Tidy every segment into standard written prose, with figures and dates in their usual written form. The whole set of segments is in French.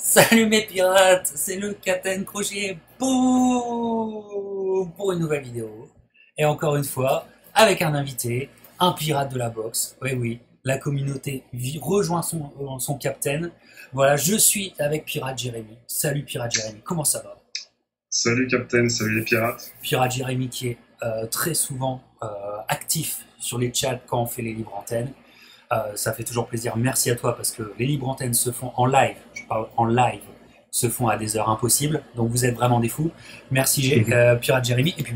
Salut mes pirates, c'est le Captain Crochet pour une nouvelle vidéo. Et encore une fois, avec un invité, un pirate de la boxe. Oui, oui, la communauté rejoint son Captain. Voilà, je suis avec Pirate Jérémy. Salut Pirate Jérémy, comment ça va? Salut Captain, salut les pirates. Pirate Jérémy qui est très souvent actif sur les chats quand on fait les libres antennes. Ça fait toujours plaisir. Merci à toi parce que les libres antennes se font en live. Je parle en live, se font à des heures impossibles. Donc vous êtes vraiment des fous. Merci Pirate Jérémy. Et puis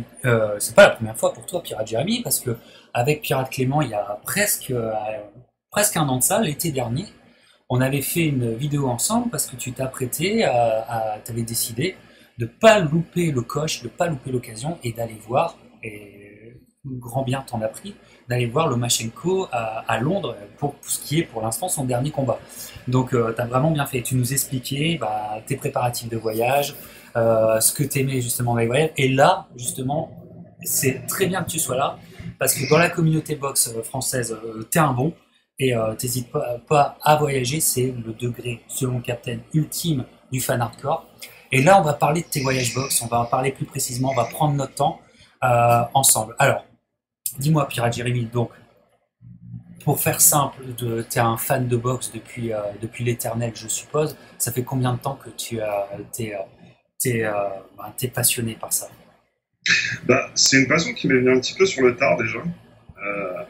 c'est pas la première fois pour toi Pirate Jérémy parce que avec Pirate Clément il y a presque un an de ça, l'été dernier, on avait fait une vidéo ensemble parce que tu t'apprêtais t'avais décidé de pas louper le coche, de pas louper l'occasion et d'aller voir. Et grand bien t'en as pris d'aller voir Lomachenko à Londres pour ce qui est pour l'instant son dernier combat. Donc tu as vraiment bien fait. Tu nous expliquais tes préparatifs de voyage, ce que tu aimais justement dans les voyages. Et là, justement, c'est très bien que tu sois là parce que dans la communauté boxe française, tu es un bon et t'hésites pas à voyager. C'est le degré, selon le Captain, ultime du fan hardcore. Et là, on va parler de tes voyages boxe, on va en parler plus précisément, on va prendre notre temps ensemble. Alors, dis-moi, Pirate Jérémy, donc, pour faire simple, tu es un fan de boxe depuis l'éternel, je suppose. Ça fait combien de temps que t'es passionné par ça? C'est une passion qui m'est venue un petit peu sur le tard déjà. Euh,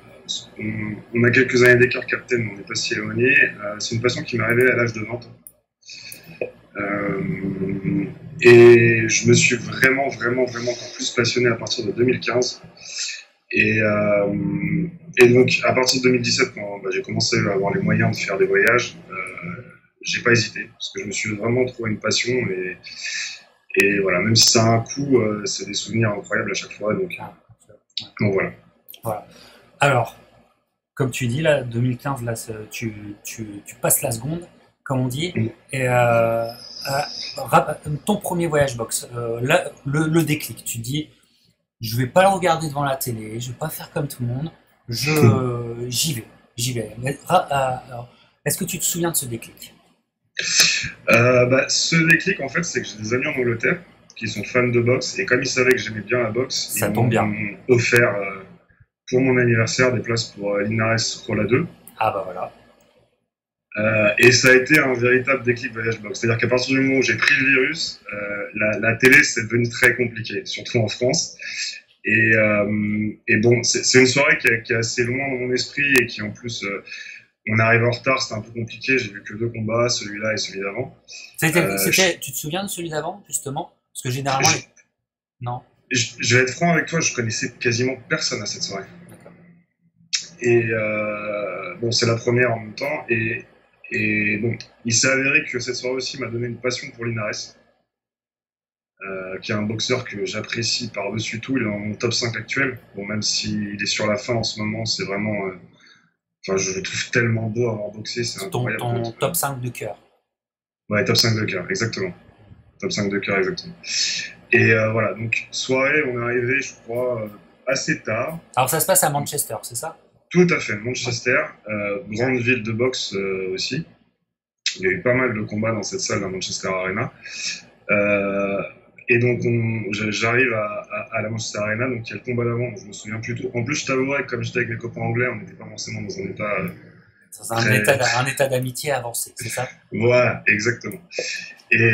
on a quelques années d'écart Captain, mais on n'est pas si éloigné. C'est une passion qui m'est arrivée à l'âge de 20 ans. Et je me suis vraiment encore plus passionné à partir de 2015. Et, euh, et donc à partir de 2017, quand j'ai commencé à avoir les moyens de faire des voyages, j'ai pas hésité parce que je me suis vraiment trouvé une passion et voilà, même si ça a un coût, c'est des souvenirs incroyables à chaque fois. Ah, Donc voilà. voilà. Alors, comme tu dis, là, 2015, là, tu passes la seconde, comme on dit. Mm. Et ton premier voyage boxe, là, le déclic, tu te dis, je vais pas le regarder devant la télé, je vais pas faire comme tout le monde, j'y vais. Alors, est-ce que tu te souviens de ce déclic? Ce déclic, en fait, c'est que j'ai des amis en Angleterre qui sont fans de boxe et comme ils savaient que j'aimais bien la boxe, Ça ils tombe bien. m'ont offert pour mon anniversaire des places pour l'Inares Rolla 2. Ah bah voilà. Et ça a été un véritable déclic voyage box. C'est-à-dire qu'à partir du moment où j'ai pris le virus, la télé c'est devenu très compliqué, surtout en France. Et bon, c'est une soirée qui est assez loin dans mon esprit et qui en plus, on arrive en retard, c'était un peu compliqué. J'ai vu que deux combats, celui-là et celui d'avant. Tu te souviens de celui d'avant, justement? Parce que généralement, Je, non. je vais être franc avec toi, je connaissais quasiment personne à cette soirée. D'accord. Et bon, c'est la première en même temps. Et bon, il s'est avéré que cette soirée aussi m'a donné une passion pour Linares, qui est un boxeur que j'apprécie par-dessus tout. Il est dans mon top 5 actuel. Bon, même s'il est sur la fin en ce moment, c'est vraiment. Enfin, je le trouve tellement beau à avoir boxé, c'est C'est incroyable. ton top 5 de cœur. Ouais, top 5 de cœur, exactement. Top 5 de cœur, exactement. Et voilà, donc soirée, on est arrivé, je crois, assez tard. Alors ça se passe à Manchester, c'est ça? Tout à fait, Manchester, grande ville de boxe aussi. Il y a eu pas mal de combats dans cette salle, à Manchester Arena. Euh, et donc, j'arrive à la Manchester Arena, donc il y a le combat d'avant, je me souviens plus trop. En plus, je t'avouerais que comme j'étais avec mes copains anglais, on n'était pas forcément dans un état C'est très. un état d'amitié avancé, c'est ça? Voilà, exactement. Et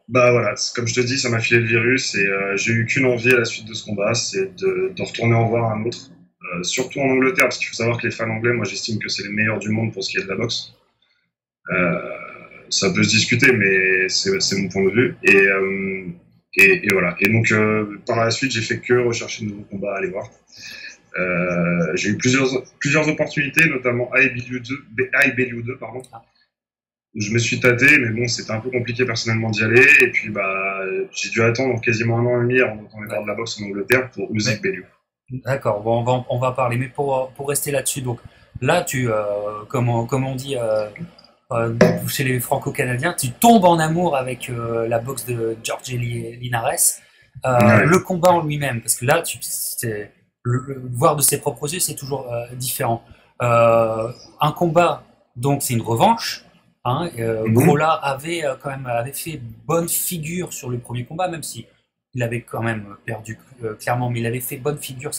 voilà, comme je te dis, ça m'a filé le virus et j'ai eu qu'une envie à la suite de ce combat, c'est de retourner en voir un autre. Surtout en Angleterre, parce qu'il faut savoir que les fans anglais, moi j'estime que c'est les meilleurs du monde pour ce qui est de la boxe. Euh, Ça peut se discuter, mais c'est mon point de vue. Et voilà. Et donc, par la suite, j'ai fait que rechercher de nouveaux combats à aller voir. J'ai eu plusieurs opportunités, notamment IBLU 2, pardon. Où je me suis tâté, mais bon, c'était un peu compliqué personnellement d'y aller. Et puis, j'ai dû attendre quasiment un an et demi avant d'entendre voir de la boxe en Angleterre pour Usyk Bellew. D'accord, bon, on va parler, mais pour rester là-dessus, donc là, comme on dit chez les Franco-Canadiens, tu tombes en amour avec la boxe de Georges Linares, Ouais. le combat en lui-même, parce que là, voir de ses propres yeux, c'est toujours différent. Un combat, donc c'est une revanche, Hein, Mhm. Crolla avait quand même avait fait bonne figure sur le premier combat, même si il avait quand même perdu clairement, mais il avait fait bonne figure,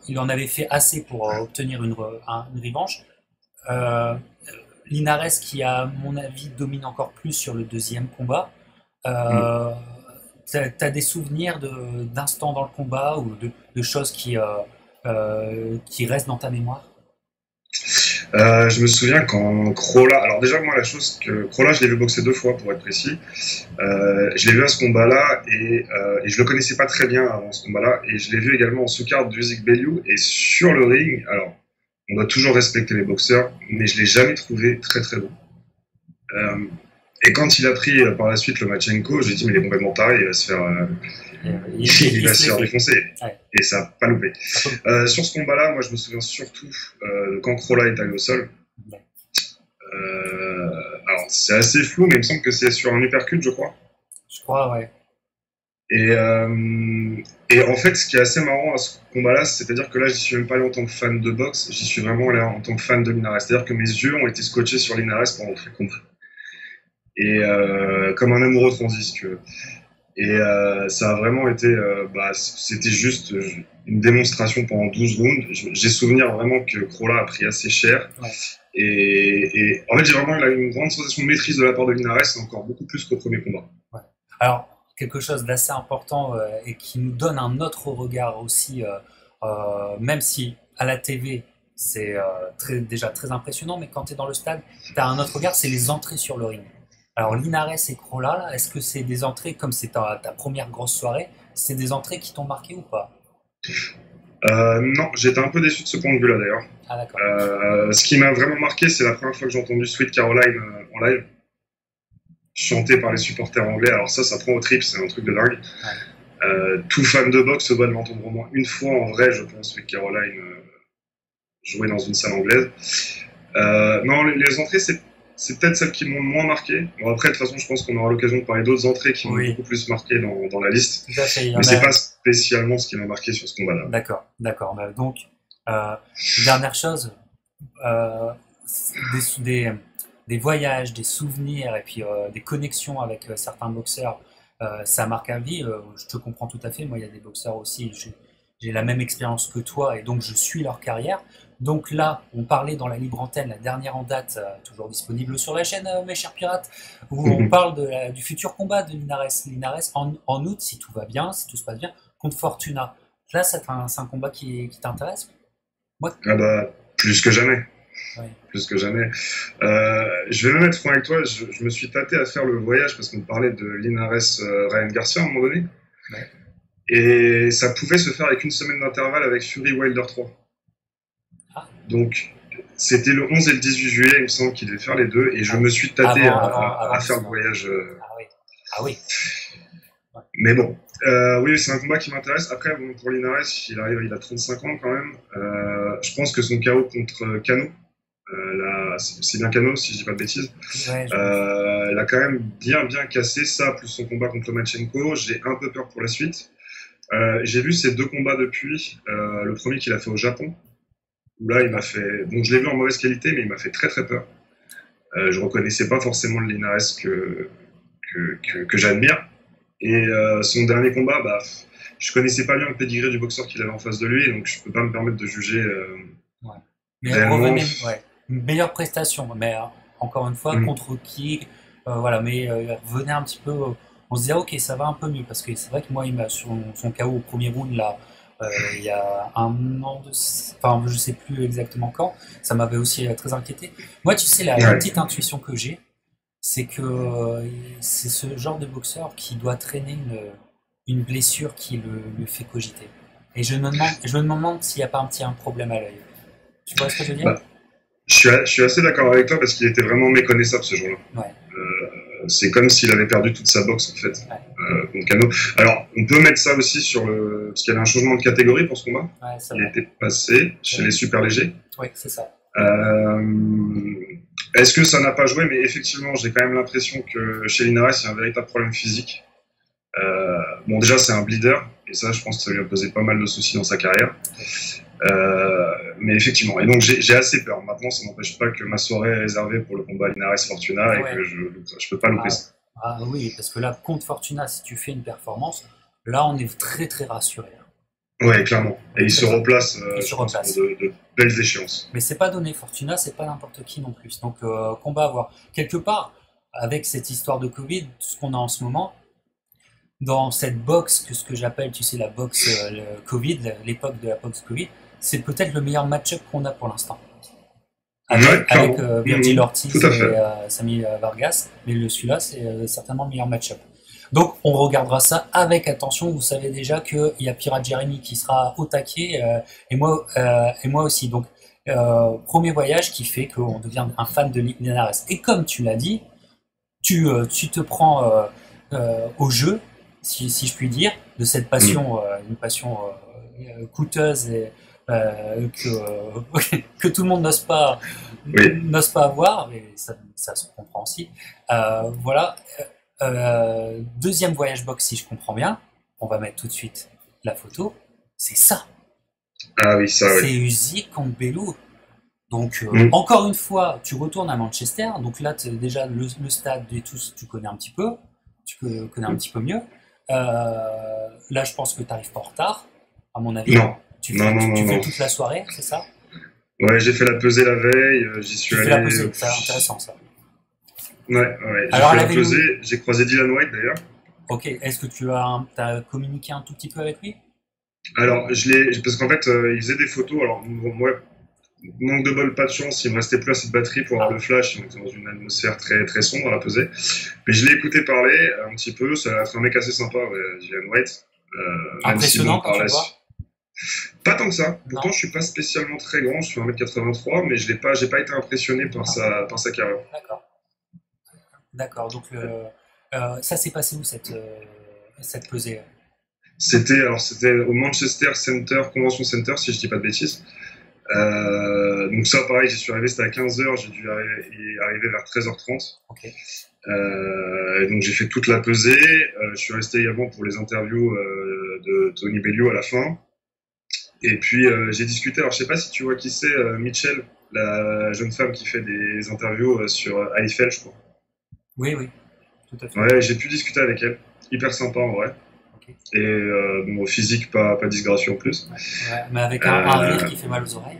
il en avait fait assez pour obtenir une revanche. Euh, Linares qui, à mon avis, domine encore plus sur le deuxième combat. Mhm. Euh, t'as des souvenirs d'instants dans le combat ou de choses qui restent dans ta mémoire? Je me souviens quand Crolla, alors déjà moi la chose que Crolla je l'ai vu boxer 2 fois pour être précis, je l'ai vu à ce combat-là et je le connaissais pas très bien avant ce combat-là et je l'ai vu également en sous-carte d'Usyk Beliou et sur le ring, alors on doit toujours respecter les boxeurs mais je l'ai jamais trouvé très très bon. Euh, et quand il a pris par la suite le Lomachenko, j'ai dit mais il est complètement taré, il Il va se se l'est faire fait. défoncer. Ouais, Et ça n'a pas loupé. ça peut- Sur ce combat-là, moi je me souviens surtout de quand Crolla est allé au sol. ouais. Euh, alors c'est assez flou, mais il me semble que c'est sur un uppercut, je crois. Je crois, ouais. Et, euh, et en fait, ce qui est assez marrant à ce combat-là, c'est-à-dire que là, j'y suis même pas allé en tant que fan de boxe, j'y suis vraiment allé en tant que fan de Linares. C'est-à-dire que mes yeux ont été scotchés sur Linares pendant tout le combat. Et comme un amoureux transi, si tu veux. Et ça a vraiment été, c'était juste une démonstration pendant 12 rounds. J'ai souvenir vraiment que Crolla a pris assez cher. Ouais, Et en fait, j'ai vraiment eu une grande sensation de maîtrise de la part de Linares, encore beaucoup plus qu'au premier combat. ouais. Alors, quelque chose d'assez important et qui nous donne un autre regard aussi, même si à la TV c'est déjà très impressionnant, mais quand tu es dans le stade, tu as un autre regard, c'est les entrées sur le ring. Alors, Linares et Crolla, là, est-ce que c'est des entrées, comme c'est ta première grosse soirée, c'est des entrées qui t'ont marqué ou pas? Non, j'étais un peu déçu de ce point de vue-là d'ailleurs. Ah, d'accord. Ce qui m'a vraiment marqué, c'est la première fois que j'ai entendu Sweet Caroline en live, chanté par les supporters anglais. Alors ça prend au trip, c'est un truc de dingue. Ouais. Tout fan de boxe doit l'entendre au moins une fois en vrai, je pense, Sweet Caroline jouer dans une salle anglaise. Non, les entrées, c'est peut-être celles qui m'ont le moins marqué. Bon, après, de toute façon, je pense qu'on aura l'occasion de parler d'autres entrées qui m'ont Oui, beaucoup plus marqué dans la liste. tout à fait. Il y Mais en c'est a. pas spécialement ce qui m'a marqué sur ce combat-là. D'accord, d'accord. Bah, donc, euh, dernière chose, euh, des, des voyages, des souvenirs et puis des connexions avec certains boxeurs, ça marque à vie. Je te comprends tout à fait. Moi, il y a des boxeurs aussi. J'ai la même expérience que toi et donc je suis leur carrière. Donc là, on parlait dans la libre antenne, la dernière en date, toujours disponible sur la chaîne, mes chers pirates, où on parle du futur combat de Linares. Linares en août, si tout va bien, si tout se passe bien, contre Fortuna. Là, c'est un combat qui t'intéresse? Moi, Ah bah, plus que jamais. ouais, Plus que jamais. Je vais même être franc avec toi, je me suis tâté à faire le voyage parce qu'on parlait de Linares Ryan Garcia à un moment donné. ouais. Et ça pouvait se faire avec une semaine d'intervalle avec Fury Wilder 3. Ah, Donc, c'était le 11 et le 18 juillet, il me semble qu'il devait faire les deux. Et je ah, me suis tâté avant à faire le justement. voyage. Ah oui, ah oui. Ouais. Mais bon, oui, c'est un combat qui m'intéresse. Après, bon, pour Linares, il a 35 ans quand même. Je pense que son KO contre Kano, c'est bien Kano si je dis pas de bêtises, Ouais, je pense. elle a quand même bien cassé ça, plus son combat contre Lomachenko. J'ai un peu peur pour la suite. J'ai vu ces 2 combats depuis. Le premier qu'il a fait au Japon, où là il m'a D'accord. fait. Bon, je l'ai vu en mauvaise qualité, mais il m'a fait très très peur. Je reconnaissais pas forcément le Linares que j'admire. Et son dernier combat, bah, je connaissais pas bien le pedigree du boxeur qu'il avait en face de lui, donc je peux pas me permettre de juger Ouais. Mais réellement. revenez, ouais, une meilleure prestation. Mais encore une fois, Mm, contre qui, voilà. Mais revenez un petit peu. On se disait, ok, ça va un peu mieux parce que c'est vrai que moi, il m'a sur son KO au premier round là, il y a un an enfin, je sais plus exactement quand. Ça m'avait aussi très inquiété. Moi, tu sais, la ouais. petite intuition que j'ai, c'est que c'est ce genre de boxeur qui doit traîner une blessure qui le fait cogiter. Et je me demande s'il n'y a pas un problème à l'œil. Tu vois ce que je veux dire? Bah, je suis assez d'accord avec toi parce qu'il était vraiment méconnaissable ce jour-là. Ouais, C'est comme s'il avait perdu toute sa boxe en fait ouais, contre Kano. Alors on peut mettre ça aussi sur le parce qu'il y avait un changement de catégorie pour ce combat. ouais, c'est Il vrai. était passé C'est chez vrai. les super légers. Ouais, c'est ça. Euh, Est-ce que ça n'a pas joué? Mais effectivement, j'ai quand même l'impression que chez Linares, il y a un véritable problème physique. Bon, déjà, c'est un bleeder, et ça, je pense que ça lui a posé pas mal de soucis dans sa carrière. Oui. Mais effectivement, et donc j'ai assez peur. Maintenant, ça n'empêche pas que ma soirée est réservée pour le combat Linares-Fortuna et Ouais. que je peux pas louper ça. Oui, parce que là, contre Fortuna, si tu fais une performance, là, on est très très rassuré. Ouais, clairement. Et il se replace, Il se je pense, pour replace. de belles échéances. Mais c'est pas donné. Fortuna, c'est pas n'importe qui non plus. Donc, combat à voir. Quelque part, avec cette histoire de Covid, ce qu'on a en ce moment, dans cette box, que ce que j'appelle, tu sais, la box Covid, l'époque de la box Covid, c'est peut-être le meilleur match-up qu'on a pour l'instant. Ouais, Avec clairement. Virgil Ortiz Tout à et fait. Sami Vargas, mais celui-là, c'est certainement le meilleur match-up. Donc, on regardera ça avec attention. Vous savez déjà qu'il y a Pirate Jeremy qui sera au taquet, et moi aussi. Donc, premier voyage qui fait qu'on devient un fan de Linares. Et comme tu l'as dit, tu te prends au jeu, si je puis dire, de cette Mm. passion, une passion coûteuse et que tout le monde Oui. n'ose pas avoir, mais ça se comprend aussi. Voilà. Deuxième voyage box, si je comprends bien, on va mettre tout de suite la photo. C'est ça. Ah oui, ça, oui. C'est Usyk contre Bellew. Donc, Mm. encore une fois, tu retournes à Manchester. Donc là, déjà, le stade et tout, tu connais un petit peu. Connais un petit peu mieux. Là, je pense que tu n'arrives pas en retard, à mon avis. Non. Non, non, non, Tu fais non. toute la soirée, c'est ça? Ouais, j'ai fait la pesée la veille, j'y Tu suis fais la allé. pesée, c'est intéressant ça. Ouais, ouais, j'ai Alors, fait elle la avait où? pesée, j'ai croisé Dylan White d'ailleurs. Ok, est-ce que t'as communiqué un tout petit peu avec lui? Alors, parce qu'en fait, il faisait des photos. Alors, bon, moi, manque de bol, pas de chance, il me restait plus assez de batterie pour avoir Ah, le flash. On était dans une atmosphère très, très sombre à la pesée. Mais je l'ai écouté parler un petit peu. C'est un mec assez sympa, ouais, Dylan White. Même si, impressionnant bon, quand par tu la le vois? suite. Pas tant que ça. Pourtant, Non? je suis pas spécialement très grand. Je suis 1m83, mais j'ai pas été impressionné Ah, par sa carrière. d'accord. D'accord. Donc, ça s'est passé où cette pesée? C'était au Manchester Center, Convention Center, si je dis pas de bêtises. Donc ça, pareil, j'y suis arrivé, c'était à 15h, j'ai dû y arriver vers 13h30. Ok. Et donc j'ai fait toute la pesée. Je suis resté également pour les interviews de Tony Bellew à la fin. Et puis j'ai discuté, alors je sais pas si tu vois qui c'est, Mitchell, la jeune femme qui fait des interviews sur AFL, je crois. Oui, oui, tout à fait. Ouais, j'ai pu discuter avec elle. Hyper sympa en vrai. Ok. Et bon, physique, pas disgracieux en plus. Ouais, mais avec un rire Euh, qui fait mal aux oreilles.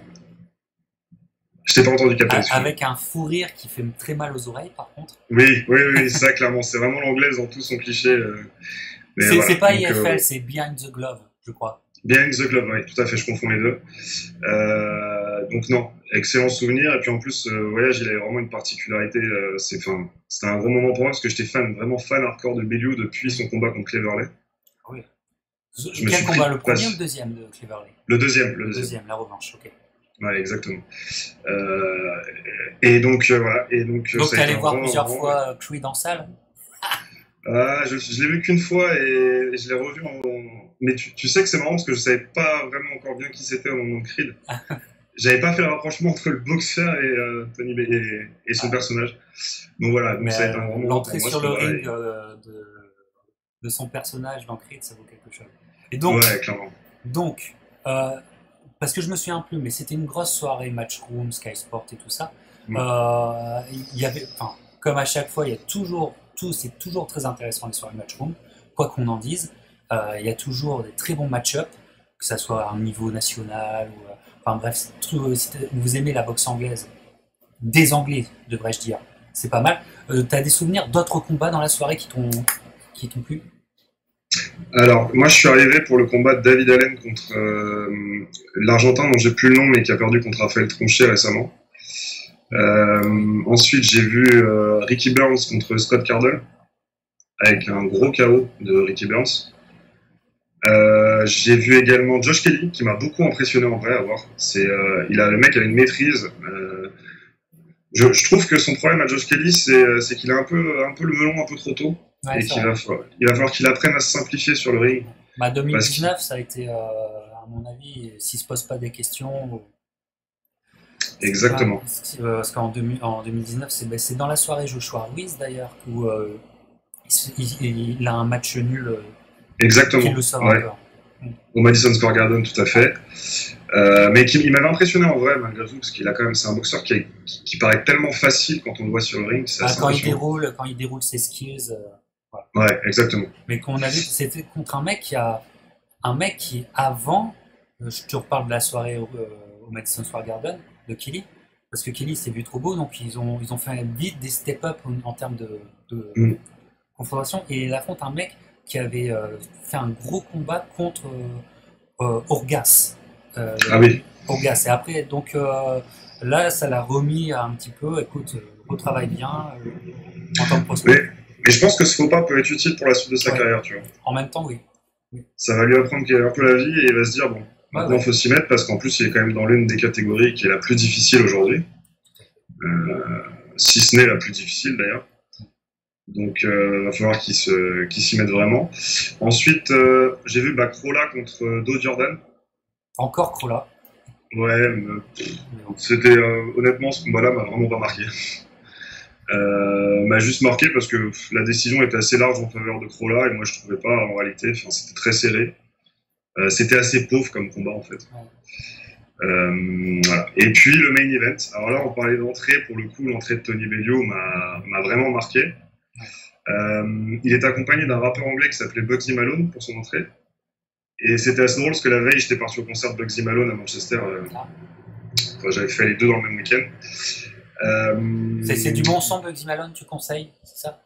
je t'ai pas entendu capter, excuse-moi. Avec un fou rire qui fait très mal aux oreilles, par contre. Oui, oui, oui, ça clairement, c'est vraiment l'anglaise dans tout son cliché. Mais C'est voilà, pas donc IFL, c'est Behind the Glove, je crois. Behind the Glove, oui, tout à fait, je confonds les deux. Donc non, excellent souvenir. Et puis en plus, le voyage, il avait vraiment une particularité. C'était un gros moment pour moi parce que j'étais vraiment fan hardcore de Bellew depuis son combat contre Cleverley. Oui. Je me Quel suis pris combat, le premier ou le deuxième de Cleverley? le deuxième, le Le deuxième. deuxième, la revanche, ok. Ouais, exactement. Euh, et donc voilà, et donc Donc ça a t'es été allé un voir grand plusieurs moment. fois Creed en salle? Ah, je l'ai vu qu'une fois et je l'ai revu Mais tu sais que c'est marrant parce que je savais pas vraiment encore bien qui c'était au moment de Creed. J'avais pas fait le rapprochement entre le boxeur et et son Ah, personnage. Donc voilà, donc mais ça a été un grand moment pour l'entrée moi sur ce le combat. ring de son personnage dans Creed, ça vaut quelque chose. Et Ouais, clairement. donc euh, parce que je me souviens plus, mais c'était une grosse soirée, Matchroom, Sky Sport et tout ça. Mm. Il y avait, enfin, comme à chaque fois, il y a toujours, c'est toujours très intéressant les soirées Matchroom, quoi qu'on en dise. Il y a toujours des très bons match-ups, que ça soit à un niveau national ou, enfin bref, si vous aimez la boxe anglaise, des Anglais, devrais-je dire, c'est pas mal. T'as des souvenirs d'autres combats dans la soirée qui t'ont plu? Alors, moi je suis arrivé pour le combat de David Allen contre l'Argentin dont j'ai plus le nom mais qui a perdu contre Raphaël Tronchet récemment. Ah oui. Ensuite, j'ai vu Ricky Burns contre Scott Cardle avec un gros KO de Ricky Burns. J'ai vu également Josh Kelly qui m'a beaucoup impressionné en vrai à voir. Le mec a une maîtrise. Je trouve que son problème à Josh Kelly c'est qu'il a un peu le melon un peu trop tôt Ouais, et c'est vrai. il va falloir qu'il apprenne à se simplifier sur le ring Bah, parce qu'il 2019, ça a été, à mon avis, s'il se pose pas des questions, exactement parce en 2019, c'est dans la soirée Joshua Ruiz d'ailleurs, où il a un match nul qui exactement le sauve un ouais peu. Au Madison Square Garden, tout à fait. Mais il m'avait impressionné en vrai, malgré tout, parce qu'il a quand même, c'est un boxeur qui paraît tellement facile quand on le voit sur le ring. C'est assez impressionnant. Quand il déroule ses skills, voilà. Ouais, exactement. Mais qu'on a vu, c'était contre un mec qui avant, je te reparle de la soirée au Madison Square Garden de Kelly, parce que Kelly s'est vu trop beau, donc ils ont fait vite des step-up en termes de Mm. confrontation, et il affronte un mec qui avait fait un gros combat contre Orgas. Ah oui. Orgas. Et après, donc là, ça l'a remis un petit peu, écoute, retravaille bien en tant que prospect. Mais je pense que ce faux pas peut être utile pour la suite de sa Ouais. carrière, tu vois. En même temps, oui. Oui. Ça va lui apprendre un peu la vie et il va se dire, bon, Ouais, maintenant il ouais. faut s'y mettre parce qu'en plus il est quand même dans l'une des catégories qui est la plus difficile aujourd'hui, si ce n'est la plus difficile d'ailleurs. Donc va falloir qu'il s'y mette vraiment. Ensuite, j'ai vu Crolla contre Do Jordan. Encore Krola. Ouais, c'était honnêtement ce combat-là m'a vraiment pas marqué. M'a juste marqué parce que la décision était assez large en faveur de Krolla et moi je trouvais pas en réalité. Enfin, c'était très serré. C'était assez pauvre comme combat en fait. Voilà. Et puis le main event. Alors là, on parlait d'entrée. Pour le coup, l'entrée de Tony Bellew m'a vraiment marqué. Il était accompagné d'un rappeur anglais qui s'appelait Bugsy Malone pour son entrée. Et c'était assez drôle parce que la veille, j'étais parti au concert de Bugsy Malone à Manchester. Enfin, j'avais fait les deux dans le même week-end. C'est du bon son, Bugsy Malone, tu conseilles, c'est ça?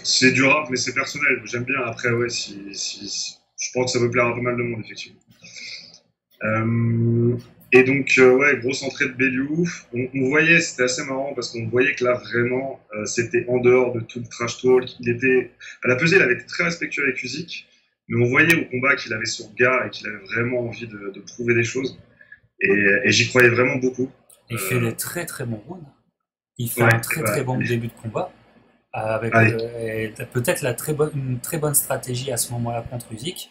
C'est du rap, mais c'est personnel. J'aime bien. Après, ouais, je pense que ça peut plaire à pas mal de monde, effectivement. Et donc, ouais, grosse entrée de Bellew. On voyait, c'était assez marrant parce qu'on voyait que là, vraiment, c'était en dehors de tout le trash talk. À la pesée, il avait été très respectueux avec Usyk, mais on voyait au combat qu'il avait son gars et qu'il avait vraiment envie de prouver des choses. Et j'y croyais vraiment beaucoup. Il fait des très très bons rounds. Il fait Ouais, un très très bon début de combat. Avec peut-être une très bonne stratégie à ce moment-là contre Usyk.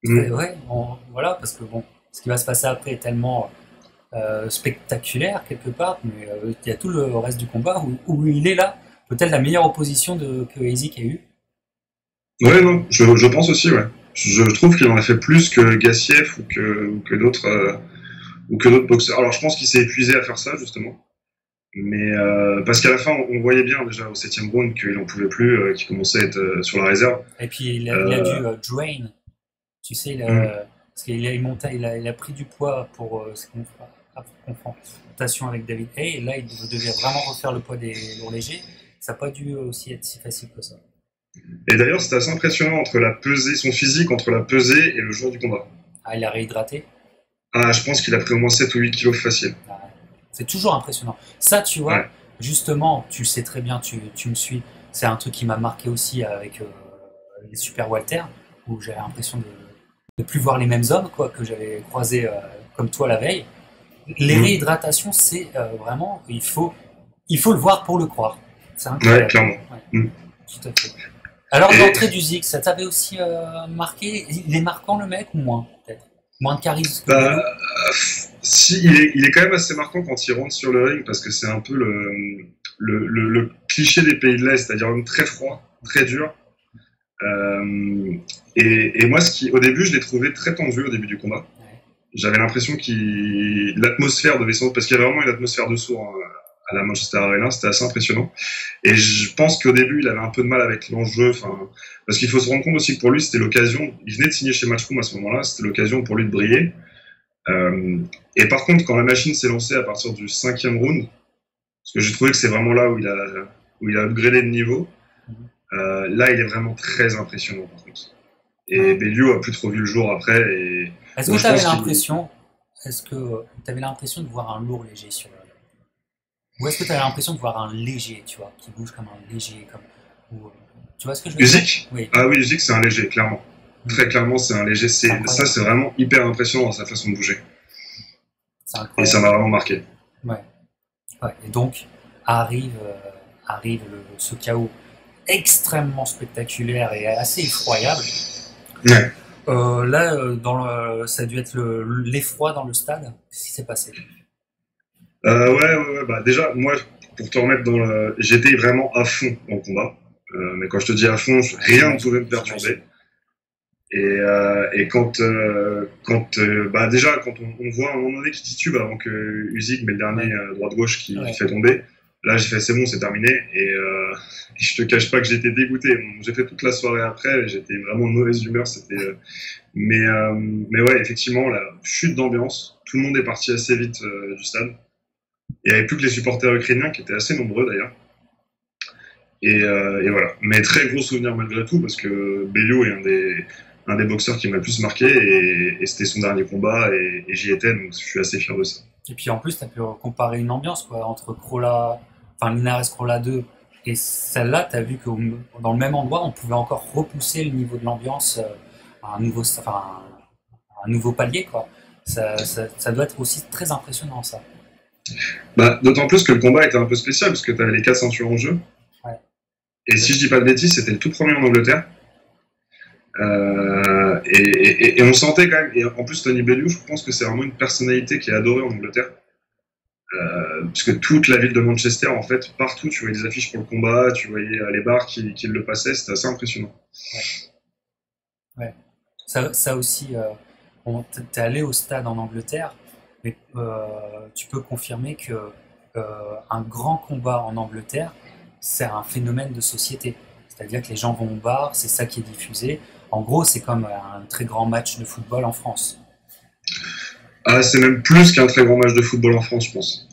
Ouais, voilà, parce que bon, ce qui va se passer après est tellement spectaculaire quelque part, mais il y a tout le reste du combat où il est là, peut-être la meilleure opposition que Usyk ait eu. Ouais, non, je pense aussi, ouais. Je trouve qu'il en a fait plus que Gassiev ou que d'autres boxeurs. Alors je pense qu'il s'est épuisé à faire ça justement. Mais parce qu'à la fin, on voyait bien déjà au 7e round qu'il n'en pouvait plus, qu'il commençait à être sur la réserve. Et puis il a dû drain, tu sais, parce il a pris du poids pour ses confrontations avec David Haye, et là il devait vraiment refaire le poids des lourds légers. Ça n'a pas dû aussi être si facile que ça. Et d'ailleurs, c'était assez impressionnant entre la pesée, son physique entre la pesée et le jour du combat. Ah, il a réhydraté? Ah, je pense qu'il a pris au moins 7 ou 8 kilos facile. Ah, c'est toujours impressionnant. Ça, tu vois, Ouais. justement, tu sais très bien, tu me suis. C'est un truc qui m'a marqué aussi avec les Super Walter, où j'avais l'impression de ne plus voir les mêmes hommes quoi, que j'avais croisés comme toi la veille. Les réhydratations, c'est vraiment, il faut le voir pour le croire. C'est incroyable. Ouais, clairement. Ouais, tout à fait. Alors, l'entrée du Zik, ça t'avait aussi marqué? Il est marquant le mec ou moins, peut-être? Moins de charisme que si, il est quand même assez marquant quand il rentre sur le ring parce que c'est un peu le cliché des pays de l'Est, c'est-à-dire homme très froid, très dur. Et moi, au début, je l'ai trouvé très tendu au début du combat. Ouais. J'avais l'impression l'atmosphère devait s'en... Parce qu'il y avait vraiment une atmosphère de sourd à la Manchester Arena, c'était assez impressionnant. Et je pense qu'au début, il avait un peu de mal avec l'enjeu, parce qu'il faut se rendre compte aussi que pour lui, c'était l'occasion, il venait de signer chez Matchroom à ce moment-là, c'était l'occasion pour lui de briller. Et par contre, quand la machine s'est lancée à partir du 5e round, parce que j'ai trouvé que c'est vraiment là où il a upgradé de niveau, là, il est vraiment très impressionnant, par contre. Et Bellew a plus trop vu le jour après. Est-ce que tu avais l'impression, de voir un lourd léger sur le... Ou est-ce que tu avais l'impression de voir un léger, tu vois, qui bouge comme un léger, tu vois ce que je veux dire? Usyk ? Oui. Ah oui, Usyk, c'est un léger, clairement. Très clairement, c'est un léger. Ça, c'est vraiment hyper impressionnant dans sa façon de bouger. Et ça m'a vraiment marqué. Ouais. Et donc, arrive ce chaos extrêmement spectaculaire et assez effroyable. Ouais. Là, ça a dû être l'effroi dans le stade. Qu'est-ce qui s'est passé? Ouais. Bah, déjà, moi, pour te remettre j'étais vraiment à fond dans le combat. Mais quand je te dis à fond, rien ne pouvait me perturber. Et déjà, quand on voit un moment donné qui titube avant que Usyk met le dernier droite-gauche qui fait tomber, là j'ai fait c'est bon, c'est terminé. Et je te cache pas que j'étais dégoûté. Bon, j'ai fait toute la soirée après, j'étais vraiment de mauvaise humeur. Mais ouais, effectivement, la chute d'ambiance, tout le monde est parti assez vite du stade. Il n'y avait plus que les supporters ukrainiens qui étaient assez nombreux d'ailleurs. Et voilà. Mais très gros souvenir malgré tout, parce que Bellew est un des boxeurs qui m'a le plus marqué, et c'était son dernier combat, et j'y étais, donc je suis assez fier de ça. Et puis en plus, tu as pu comparer une ambiance quoi, entre Linares Crolla 2 et celle-là, tu as vu que dans le même endroit, on pouvait encore repousser le niveau de l'ambiance à un nouveau palier. Quoi. Ça doit être aussi très impressionnant ça. Bah, d'autant plus que le combat était un peu spécial, parce que tu avais les 4 ceintures en jeu. Ouais. Et si je dis pas de bêtises, c'était le tout premier en Angleterre. Et on sentait quand même, et en plus Tony Bellew, je pense que c'est vraiment une personnalité qui est adorée en Angleterre. Parce que toute la ville de Manchester, en fait, partout, tu voyais des affiches pour le combat, tu voyais les bars qui le passaient, c'était assez impressionnant. Ouais. Ouais. Ça aussi, t'es allé au stade en Angleterre, mais tu peux confirmer que un grand combat en Angleterre, c'est un phénomène de société. C'est-à-dire que les gens vont au bar, c'est ça qui est diffusé. En gros, c'est comme un très grand match de football en France. Ah, c'est même plus qu'un très grand match de football en France, je pense.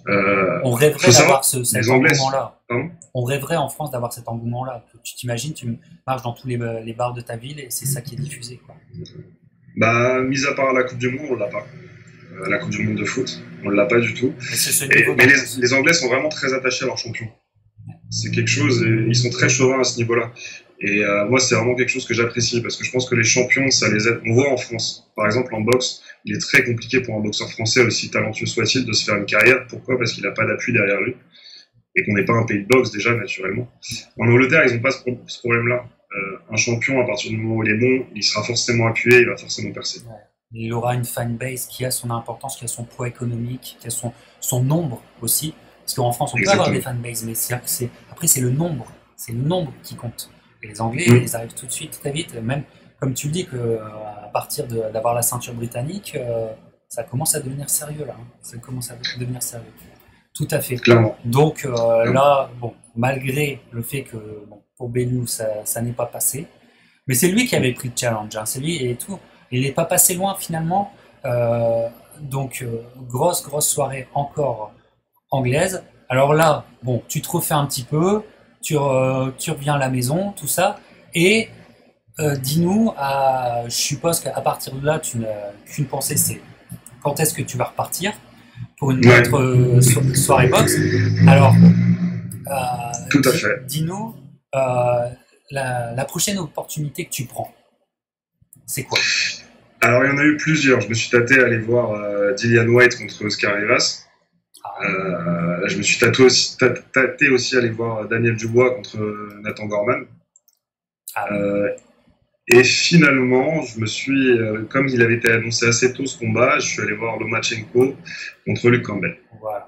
On rêverait d'avoir cet Anglais, engouement-là. On rêverait en France d'avoir cet engouement-là. Tu t'imagines, tu marches dans tous les bars de ta ville et c'est ça qui est diffusé. Quoi. Bah, mis à part la Coupe du Monde, on l'a pas. La Coupe du Monde de foot, on l'a pas du tout. Mais les Anglais sont vraiment très attachés à leur champion. C'est quelque chose, ils sont très chauvins à ce niveau-là. Et moi, c'est vraiment quelque chose que j'apprécie, parce que je pense que les champions, ça les aide. On voit en France, par exemple en boxe, il est très compliqué pour un boxeur français, aussi talentueux soit-il, de se faire une carrière. Pourquoi? Parce qu'il n'a pas d'appui derrière lui, et qu'on n'est pas un pays de boxe déjà, naturellement. En Angleterre, ils n'ont pas ce problème-là. Un champion, à partir du moment où il est bon, il sera forcément appuyé, il va forcément percer. Ouais. Il aura une fanbase qui a son importance, qui a son poids économique, qui a son nombre aussi. Parce qu'en France, on peut avoir des fanbases, mais après, c'est le nombre. C'est le nombre qui compte. Et les Anglais, ils arrivent tout de suite, très vite. Même, comme tu le dis, à partir d'avoir la ceinture britannique, ça commence à devenir sérieux, là. Hein. Ça commence à devenir sérieux. Tout à fait. Clairement. Donc là, bon, malgré le fait que pour Bellew, ça n'est pas passé, mais c'est lui qui avait pris le challenge. Hein. C'est lui et tout. Il n'est pas passé loin, finalement. Donc, grosse soirée encore anglaise. Alors là, bon, tu te refais un petit peu, tu reviens à la maison, tout ça, et dis-nous, je suppose qu'à partir de là, tu n'as qu'une pensée, c'est quand est-ce que tu vas repartir pour une autre soirée boxe. Alors, tout à fait. Dis-nous, la prochaine opportunité que tu prends, c'est quoi? Alors, il y en a eu plusieurs. Je me suis tâté à aller voir Dillian White contre Oscar Rivas. Je me suis tâté aussi à aller voir Daniel Dubois contre Nathan Gorman. Et finalement, comme il avait été annoncé assez tôt ce combat, je suis allé voir Lomachenko contre Luke Campbell. Voilà,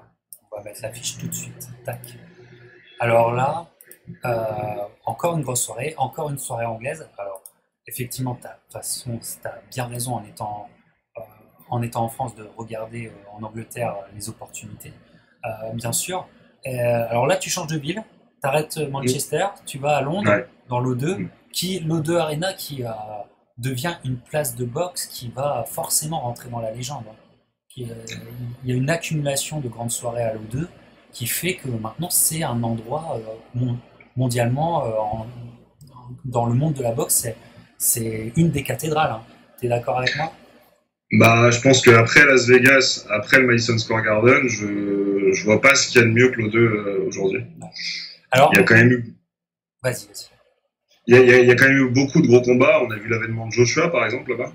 on va mettre l'affiche tout de suite. Tac. Alors là, encore une grosse soirée, encore une soirée anglaise. Alors, effectivement, de toute façon, tu as bien raison en étant en France de regarder en Angleterre les opportunités, bien sûr. Alors là, tu changes de ville, tu arrêtes Manchester, tu vas à Londres, dans l'O2, l'O2 Arena qui devient une place de boxe qui va forcément rentrer dans la légende. Il y a une accumulation de grandes soirées à l'O2 qui fait que maintenant c'est un endroit mondialement, dans le monde de la boxe, c'est une des cathédrales. Hein. Tu es d'accord avec moi? Bah, je pense qu'après Las Vegas, après le Madison Square Garden, je vois pas ce qu'il y a de mieux que l'O2 aujourd'hui. Alors, il y a quand même eu. Vas-y. Il y a quand même eu beaucoup de gros combats. On a vu l'avènement de Joshua, par exemple, là-bas.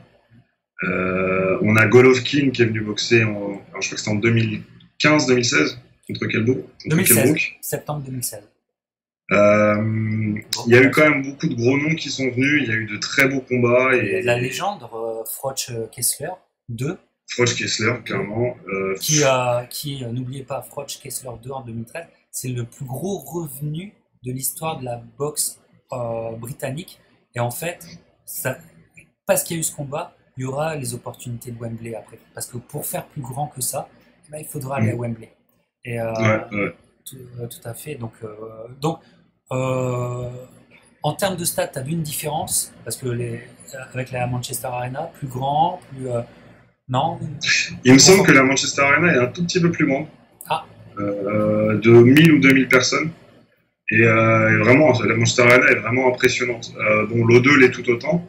On a Golovkin qui est venu boxer, je crois que c'était en 2015-2016, contre Kelbrook. 2016, septembre 2016. Il y a eu quand même beaucoup de gros noms qui sont venus. Il y a eu de très beaux combats. Et la légende, Froch Kessler 2. Froch Kessler, clairement. Qui n'oubliez pas, Froch Kessler 2 en 2013, c'est le plus gros revenu de l'histoire de la boxe britannique. Et en fait, parce qu'il y a eu ce combat, il y aura les opportunités de Wembley après. Parce que pour faire plus grand que ça, eh ben, il faudra aller à Wembley. Et, Ouais. tout à fait. Donc euh, en termes de stats, tu as vu une différence? Parce que avec la Manchester Arena, plus grand, plus. Non? Il me semble que la Manchester Arena est un tout petit peu plus grande, Ah, de 1000 ou 2000 personnes. Et vraiment, la Manchester Arena est vraiment impressionnante. Bon, l'O2 l'est tout autant.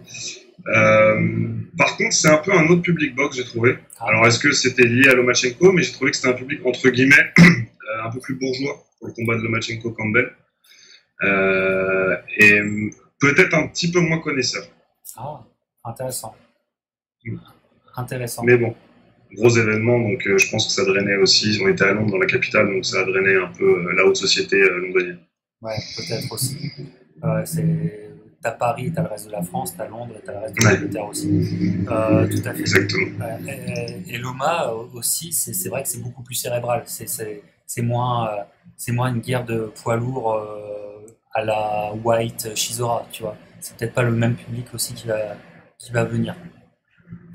Par contre, c'est un peu un autre public box, j'ai trouvé. Alors, est-ce que c'était lié à Lomachenko? Mais j'ai trouvé que c'était un public, entre guillemets, un peu plus bourgeois pour le combat de Lomachenko-Campbell. Et peut-être un petit peu moins connaisseur. ah, intéressant. Mm. Intéressant. Mais bon, gros événement, donc je pense que ça drainait aussi. Ils ont été à Londres, dans la capitale, donc ça a drainé un peu la haute société londonienne. Ouais, peut-être aussi. T'as Paris, t'as le reste de la France, t'as Londres et t'as le reste de l'Angleterre aussi. Tout à fait. Exactement. Et l'OMA aussi, c'est vrai que c'est beaucoup plus cérébral. C'est moins une guerre de poids lourds à la White Chisora, tu vois. C'est peut-être pas le même public aussi qui va venir.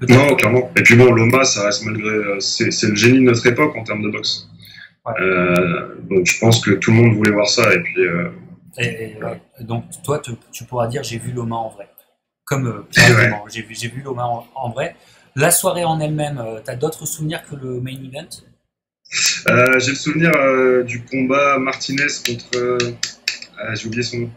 Non, clairement. Et puis bon, l'OMA, ça reste malgré. C'est le génie de notre époque en termes de boxe. Ouais. Donc je pense que tout le monde voulait voir ça. Et puis. Ouais. Donc toi, tu pourras dire j'ai vu l'OMA en vrai. Comme ouais. J'ai vu l'OMA en vrai. La soirée en elle-même, t'as d'autres souvenirs que le main event? J'ai le souvenir du combat Martinez contre. J'ai oublié son nom.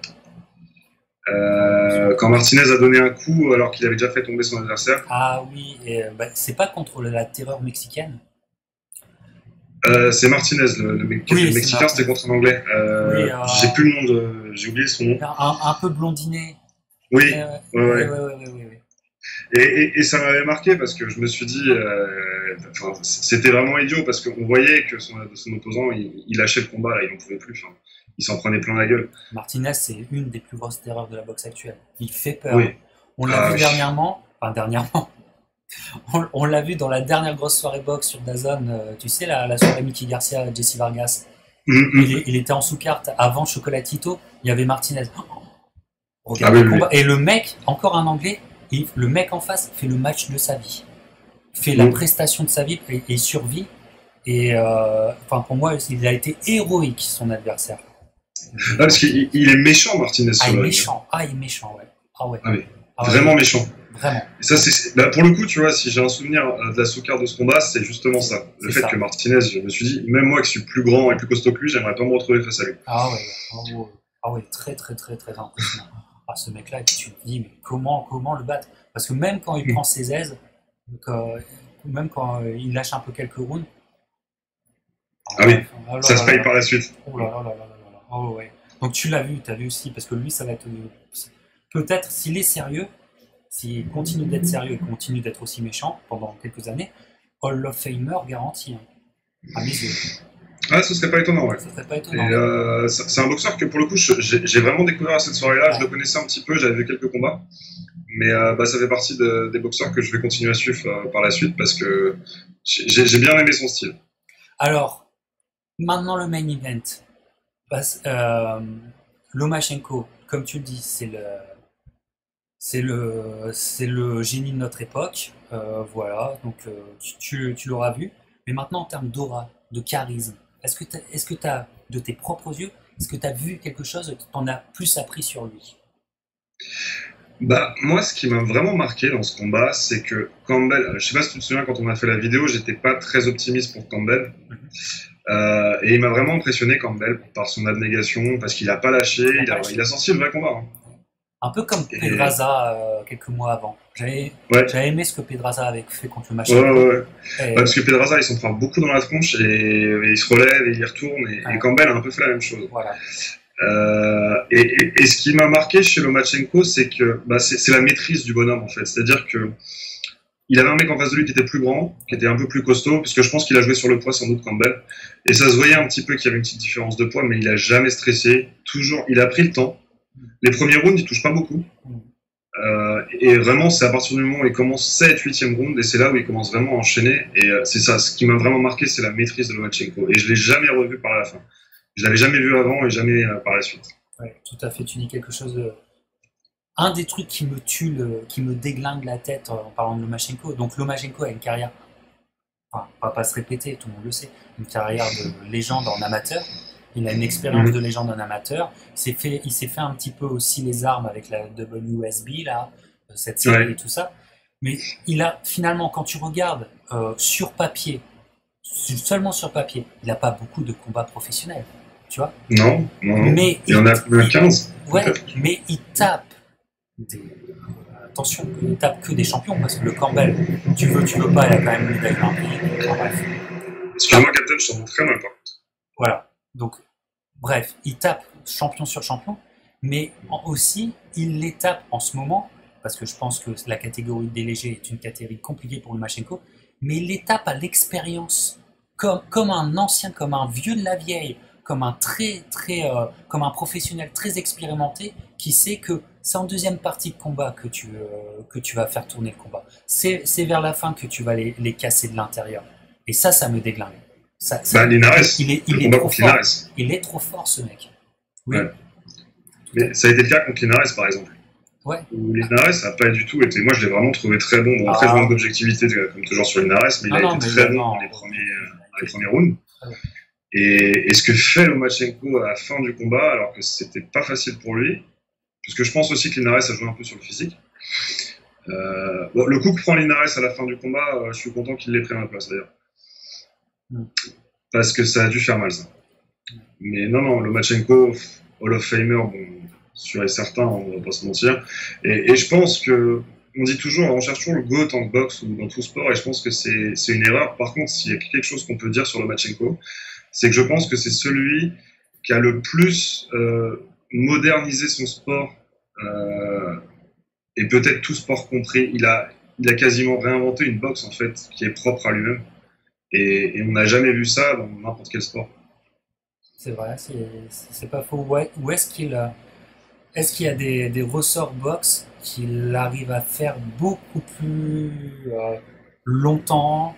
Quand Martinez a donné un coup alors qu'il avait déjà fait tomber son adversaire. Ah oui, et c'est pas contre la terreur mexicaine? C'est Martinez, le Mexicain, c'était contre un Anglais. Oui, j'ai plus le nom j'ai oublié son nom. Un peu blondiné. Oui, ouais. Et ça m'avait marqué parce que je me suis dit, c'était vraiment idiot parce qu'on voyait que son opposant, il lâchait le combat, là, il n'en pouvait plus. Il s'en prenait plein la gueule. Martinez, c'est une des plus grosses terreurs de la boxe actuelle. Il fait peur. Oui. On l'a vu dernièrement. On l'a vu dans la dernière grosse soirée boxe sur DAZN, tu sais, la soirée Mickey Garcia, Jesse Vargas. Il était en sous-carte. Avant Chocolatito, il y avait Martinez. Regarde le combat. Et le mec, encore un Anglais, le mec en face fait le match de sa vie. Fait la prestation de sa vie et survit. Et pour moi, il a été héroïque, son adversaire. Parce qu'il est méchant, Martinez. Il est méchant. Il est méchant, ouais. Vraiment méchant. Vraiment. Et ça, pour le coup, tu vois, si j'ai un souvenir de la sous-carte de ce combat, c'est justement ça. Le fait que Martinez, je me suis dit, même moi qui suis plus grand et plus costaud que lui, j'aimerais pas me retrouver face à lui. Ah ouais, très très très très impressionnant. Ce mec-là, tu te dis, mais comment le battre? Parce que même quand il prend ses aises, même quand il lâche un peu quelques rounds. Ça se paye par la suite. Ouais. Donc tu l'as vu, aussi, parce que lui, ça va être. Peut-être, s'il est sérieux, s'il continue d'être sérieux et continue d'être aussi méchant pendant quelques années, Hall of Famer garanti, à mes yeux. Ce serait pas étonnant, ouais. Ça serait pas étonnant. Et c'est un boxeur que pour le coup, j'ai vraiment découvert à cette soirée-là. Je le connaissais un petit peu, j'avais vu quelques combats. Mais ça fait partie des boxeurs que je vais continuer à suivre par la suite parce que j'ai bien aimé son style. Alors, maintenant le main event. Lomachenko, comme tu le dis, c'est le génie de notre époque. Voilà, donc tu l'auras vu. Mais maintenant, en termes d'aura, de charisme, est-ce que tu as, de tes propres yeux, est-ce que tu as vu quelque chose qui t'en a plus appris sur lui? Moi, ce qui m'a vraiment marqué dans ce combat, c'est que Campbell, je sais pas si tu te souviens, quand on a fait la vidéo, j'étais pas très optimiste pour Campbell. Et il m'a vraiment impressionné, Campbell, par son abnégation, parce qu'il a pas lâché, il a sorti le vrai combat. Un peu comme Pedraza quelques mois avant. J'avais aimé ce que Pedraza avait fait contre le machin. Parce que Pedraza, il s'en prend beaucoup dans la tronche et il se relève et il y retourne. Et Campbell a un peu fait la même chose. Voilà. Et ce qui m'a marqué chez Lomachenko, c'est que c'est la maîtrise du bonhomme, en fait. C'est-à-dire que il avait un mec en face de lui qui était plus grand, qui était un peu plus costaud, puisque je pense qu'il a joué sur le poids sans doute Campbell. Et ça se voyait un petit peu qu'il y avait une petite différence de poids, mais il a jamais stressé. Toujours, il a pris le temps. Les premiers rounds, il touche pas beaucoup. Et vraiment, c'est à partir du moment où il commence 7, 8e round, et c'est là où il commence vraiment à enchaîner. Et c'est ça, ce qui m'a vraiment marqué, c'est la maîtrise de Lomachenko. Et je l'ai jamais revu par la fin. Je l'avais jamais vu avant et jamais par la suite. Ouais, tout à fait. Tu dis quelque chose un des trucs qui me tue, qui me déglingue la tête en parlant de Lomachenko, donc Lomachenko a une carrière, enfin, on va pas se répéter, tout le monde le sait, une carrière de légende en amateur. Il a une expérience de légende en amateur. Il s'est fait un petit peu aussi les armes avec la WSB, là, cette série et tout ça. Mais il a finalement, quand tu regardes sur papier, seulement sur papier, il n'a pas beaucoup de combats professionnels, tu vois. Non. Mais il y en a 15. Ouais, mais il tape attention, il tape que des champions, parce que le Campbell, tu veux pas, il a quand même une médaille olympique. Enfin, bref. Excuse-moi, Captain, je t'entends très mal, par contre. Voilà. Donc, bref, il tape champion sur champion, mais aussi, il les tape en ce moment, parce que je pense que la catégorie des légers est une catégorie compliquée pour Lomachenko, mais il les tape à l'expérience, comme un ancien, comme un vieux de la vieille, comme un comme un professionnel très expérimenté qui sait que c'est en deuxième partie de combat que tu vas faire tourner le combat. C'est vers la fin que tu vas les casser de l'intérieur. Et ça me déglingue. Linares, il est trop fort. Il est trop fort, ce mec. Oui. Ouais. Mais ça a été le cas contre Linares, par exemple. Ouais. Où Linares n'a pas du tout été. Moi, je l'ai vraiment trouvé très bon. Bon, après, je manque d'objectivité, comme toujours sur Linares, mais il a été très bon dans les premiers rounds. Ouais. Et ce que fait Lomachenko à la fin du combat, alors que c'était pas facile pour lui, parce que je pense aussi que Linares a joué un peu sur le physique. Le coup que prend Linares à la fin du combat, je suis content qu'il l'ait pris à ma place d'ailleurs. Parce que ça a dû faire mal, ça. Mais non, Lomachenko, Hall of Famer, bon, sûr et certain, on va pas se mentir. Et je pense que, on dit toujours, on cherche toujours le GOAT en boxe ou dans tout sport, et je pense que c'est une erreur. Par contre, s'il y a quelque chose qu'on peut dire sur Lomachenko, c'est que je pense que c'est celui qui a le plus modernisé son sport, et peut-être tout sport compris. Il a quasiment réinventé une boxe, en fait, qui est propre à lui-même. Et on n'a jamais vu ça dans n'importe quel sport. C'est vrai, c'est pas faux. Ouais. Où est-ce qu'il y a des ressorts boxe qu'il arrive à faire beaucoup plus longtemps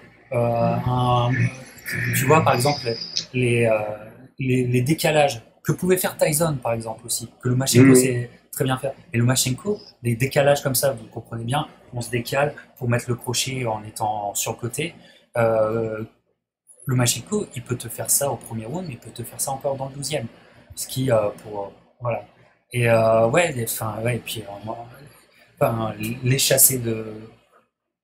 tu vois, par exemple, les décalages que pouvait faire Tyson, par exemple, aussi, que Lomachenko sait très bien faire. Et Lomachenko, des décalages comme ça, vous comprenez bien, on se décale pour mettre le crochet en étant sur le côté. Lomachenko, il peut te faire ça au premier round, mais il peut te faire ça encore dans le 12e. Ce qui, voilà. Et et puis les chasser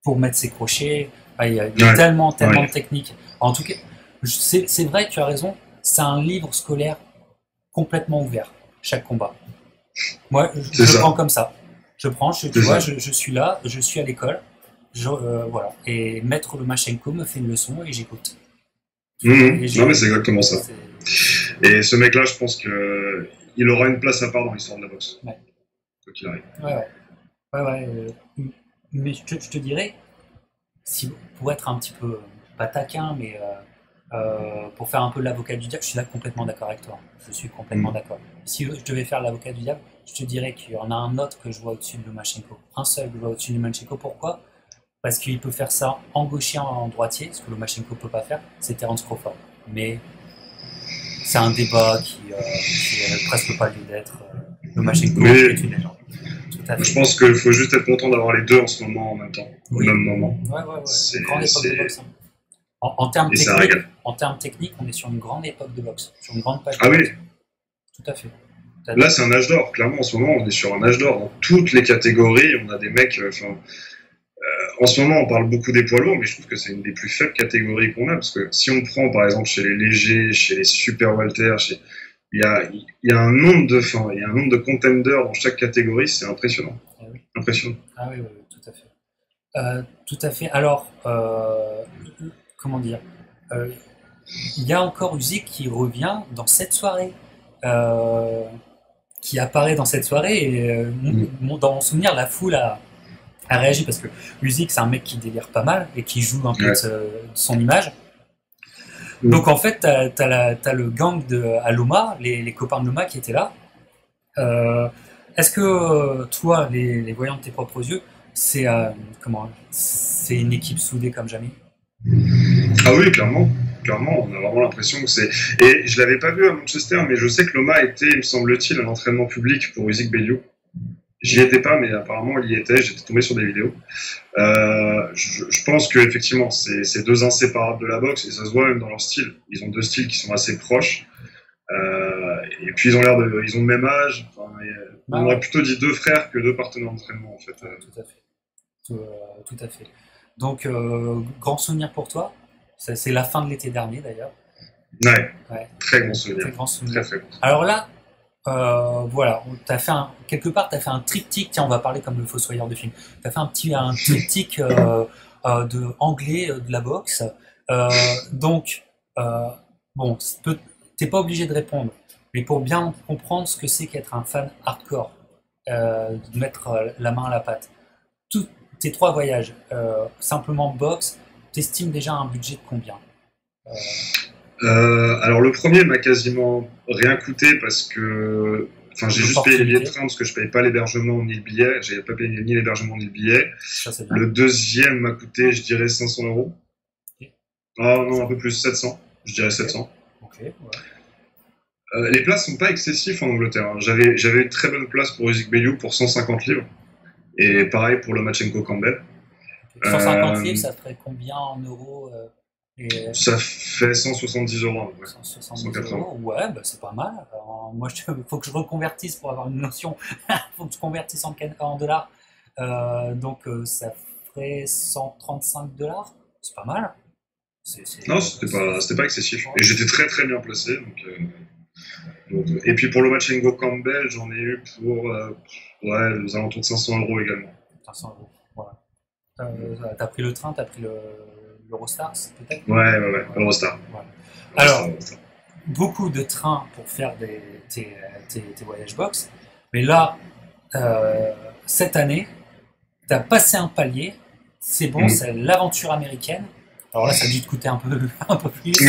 pour mettre ses crochets, il y a tellement de techniques. En tout cas, c'est vrai, tu as raison, c'est un livre scolaire complètement ouvert, chaque combat. Moi, je prends comme ça. Tu vois, je suis là, je suis à l'école, voilà. Et maître Lomachenko me fait une leçon et j'écoute. Non, mais c'est exactement ça. Et ce mec-là, je pense qu'il aura une place à part dans l'histoire de la boxe. Ouais. Quoi qu'il arrive. Ouais. Mais je te dirais, pour être un petit peu, pas taquin, mais pour faire un peu l'avocat du diable, je suis là complètement d'accord avec toi. Je suis complètement d'accord. Si je devais faire l'avocat du diable, je te dirais qu'il y en a un autre que je vois au-dessus de Lomachenko. Un seul que je vois au-dessus de Lomachenko. Pourquoi ? Parce qu'il peut faire ça en gaucher, en droitier, ce que Lomachenko ne peut pas faire, c'est Terence Crawford. Mais c'est un débat qui n'a presque pas lieu d'être. Lomachenko est une légende. Je pense qu'il faut juste être content d'avoir les deux en ce moment en même temps, au même moment. Ouais. C'est une grande époque de boxe. En termes techniques, on est sur une grande époque de boxe, sur une grande page de boxe. Tout à fait. Là, c'est un âge d'or. Clairement, en ce moment, on est sur un âge d'or. Dans toutes les catégories, on a des mecs... en ce moment, on parle beaucoup des poids lourds, mais je trouve que c'est une des plus faibles catégories qu'on a, parce que si on prend, par exemple, chez les légers, chez les super welter, il y a un nombre de contenders dans chaque catégorie, c'est impressionnant. Impressionnant. Ah oui, tout à fait. Tout à fait. Alors, comment dire, il y a encore Usyk qui revient dans cette soirée, qui apparaît dans cette soirée, et dans mon souvenir, la foule a réagi, parce que Usyk, c'est un mec qui délire pas mal et qui joue un peu de son image. Donc en fait, t'as le gang à Loma, les copains de Loma qui étaient là. Est-ce que toi, les voyant de tes propres yeux, c'est une équipe soudée comme jamais? Ah oui, clairement, on a vraiment l'impression que c'est... Et je l'avais pas vu à Manchester, mais je sais que Loma était, il me semble-t-il, un entraînement public pour Usyk Beliou. J'y étais pas, mais apparemment il y était. J'étais tombé sur des vidéos. Je pense que effectivement, c'est deux inséparables de la boxe et ça se voit même dans leur style. Ils ont deux styles qui sont assez proches. Et puis ils ont le même âge. Enfin, on Ah aurait ouais, plutôt dit deux frères que deux partenaires d'entraînement en fait. ouais, tout à fait. Tout à fait. Donc, grand souvenir pour toi. C'est la fin de l'été dernier d'ailleurs. Ouais, Ouais, très bon souvenir. très grand Très souvenir. très bon. Alors là, voilà, quelque part, tu as fait un triptyque. Tiens, on va parler comme le fossoyeur de film. Tu as fait un triptyque de anglais de la boxe. Donc, euh, bon, t'es pas obligé de répondre, mais pour bien comprendre ce que c'est qu'être un fan hardcore, de mettre la main à la pâte. Tous tes trois voyages, simplement boxe, t'estimes déjà un budget de combien? Euh, Alors le premier m'a quasiment rien coûté parce que, enfin, j'ai juste payé les billets de L'opportunité, train parce que je payais pas l'hébergement ni le billet. J'avais pas payé ni l'hébergement ni le billet. ça c'est bien. Le deuxième m'a coûté, je dirais, 500 €. Ok, Ah non, un peu plus, 700. Je dirais ok, 700. ok, ouais. Les places sont pas excessives en Angleterre, hein. J'avais une très bonne place pour Usyk Beliou pour 150 livres. Et pareil pour Lomachenko Campbell. 150 livres, Euh, ça ferait combien en euros et Ça fait 170 € à peu près. 170 180. euros? Ouais, bah, c'est pas mal. Alors, moi, il faut que je reconvertisse pour avoir une notion. Il faut que je convertisse en dollars. Donc, ça ferait 135 dollars. C'est pas mal. Non, C'est- c'était pas excessif. ouais, Et j'étais très très bien placé. Et puis pour le Lomachenko Campbell, j'en ai eu pour ouais, aux alentours de 500 € également. 500 euros. Voilà. T'as pris le train, t'as pris l'Eurostar, peut-être? Ouais, Ouais. Eurostar. Voilà. Eurostar, Alors, Eurostar. beaucoup de trains pour faire tes voyages box. Mais là, euh, cette année, tu as passé un palier. C'est bon, Mm. c'est l'aventure américaine. Alors là, ça a dû te coûter un peu, un peu plus. Oui,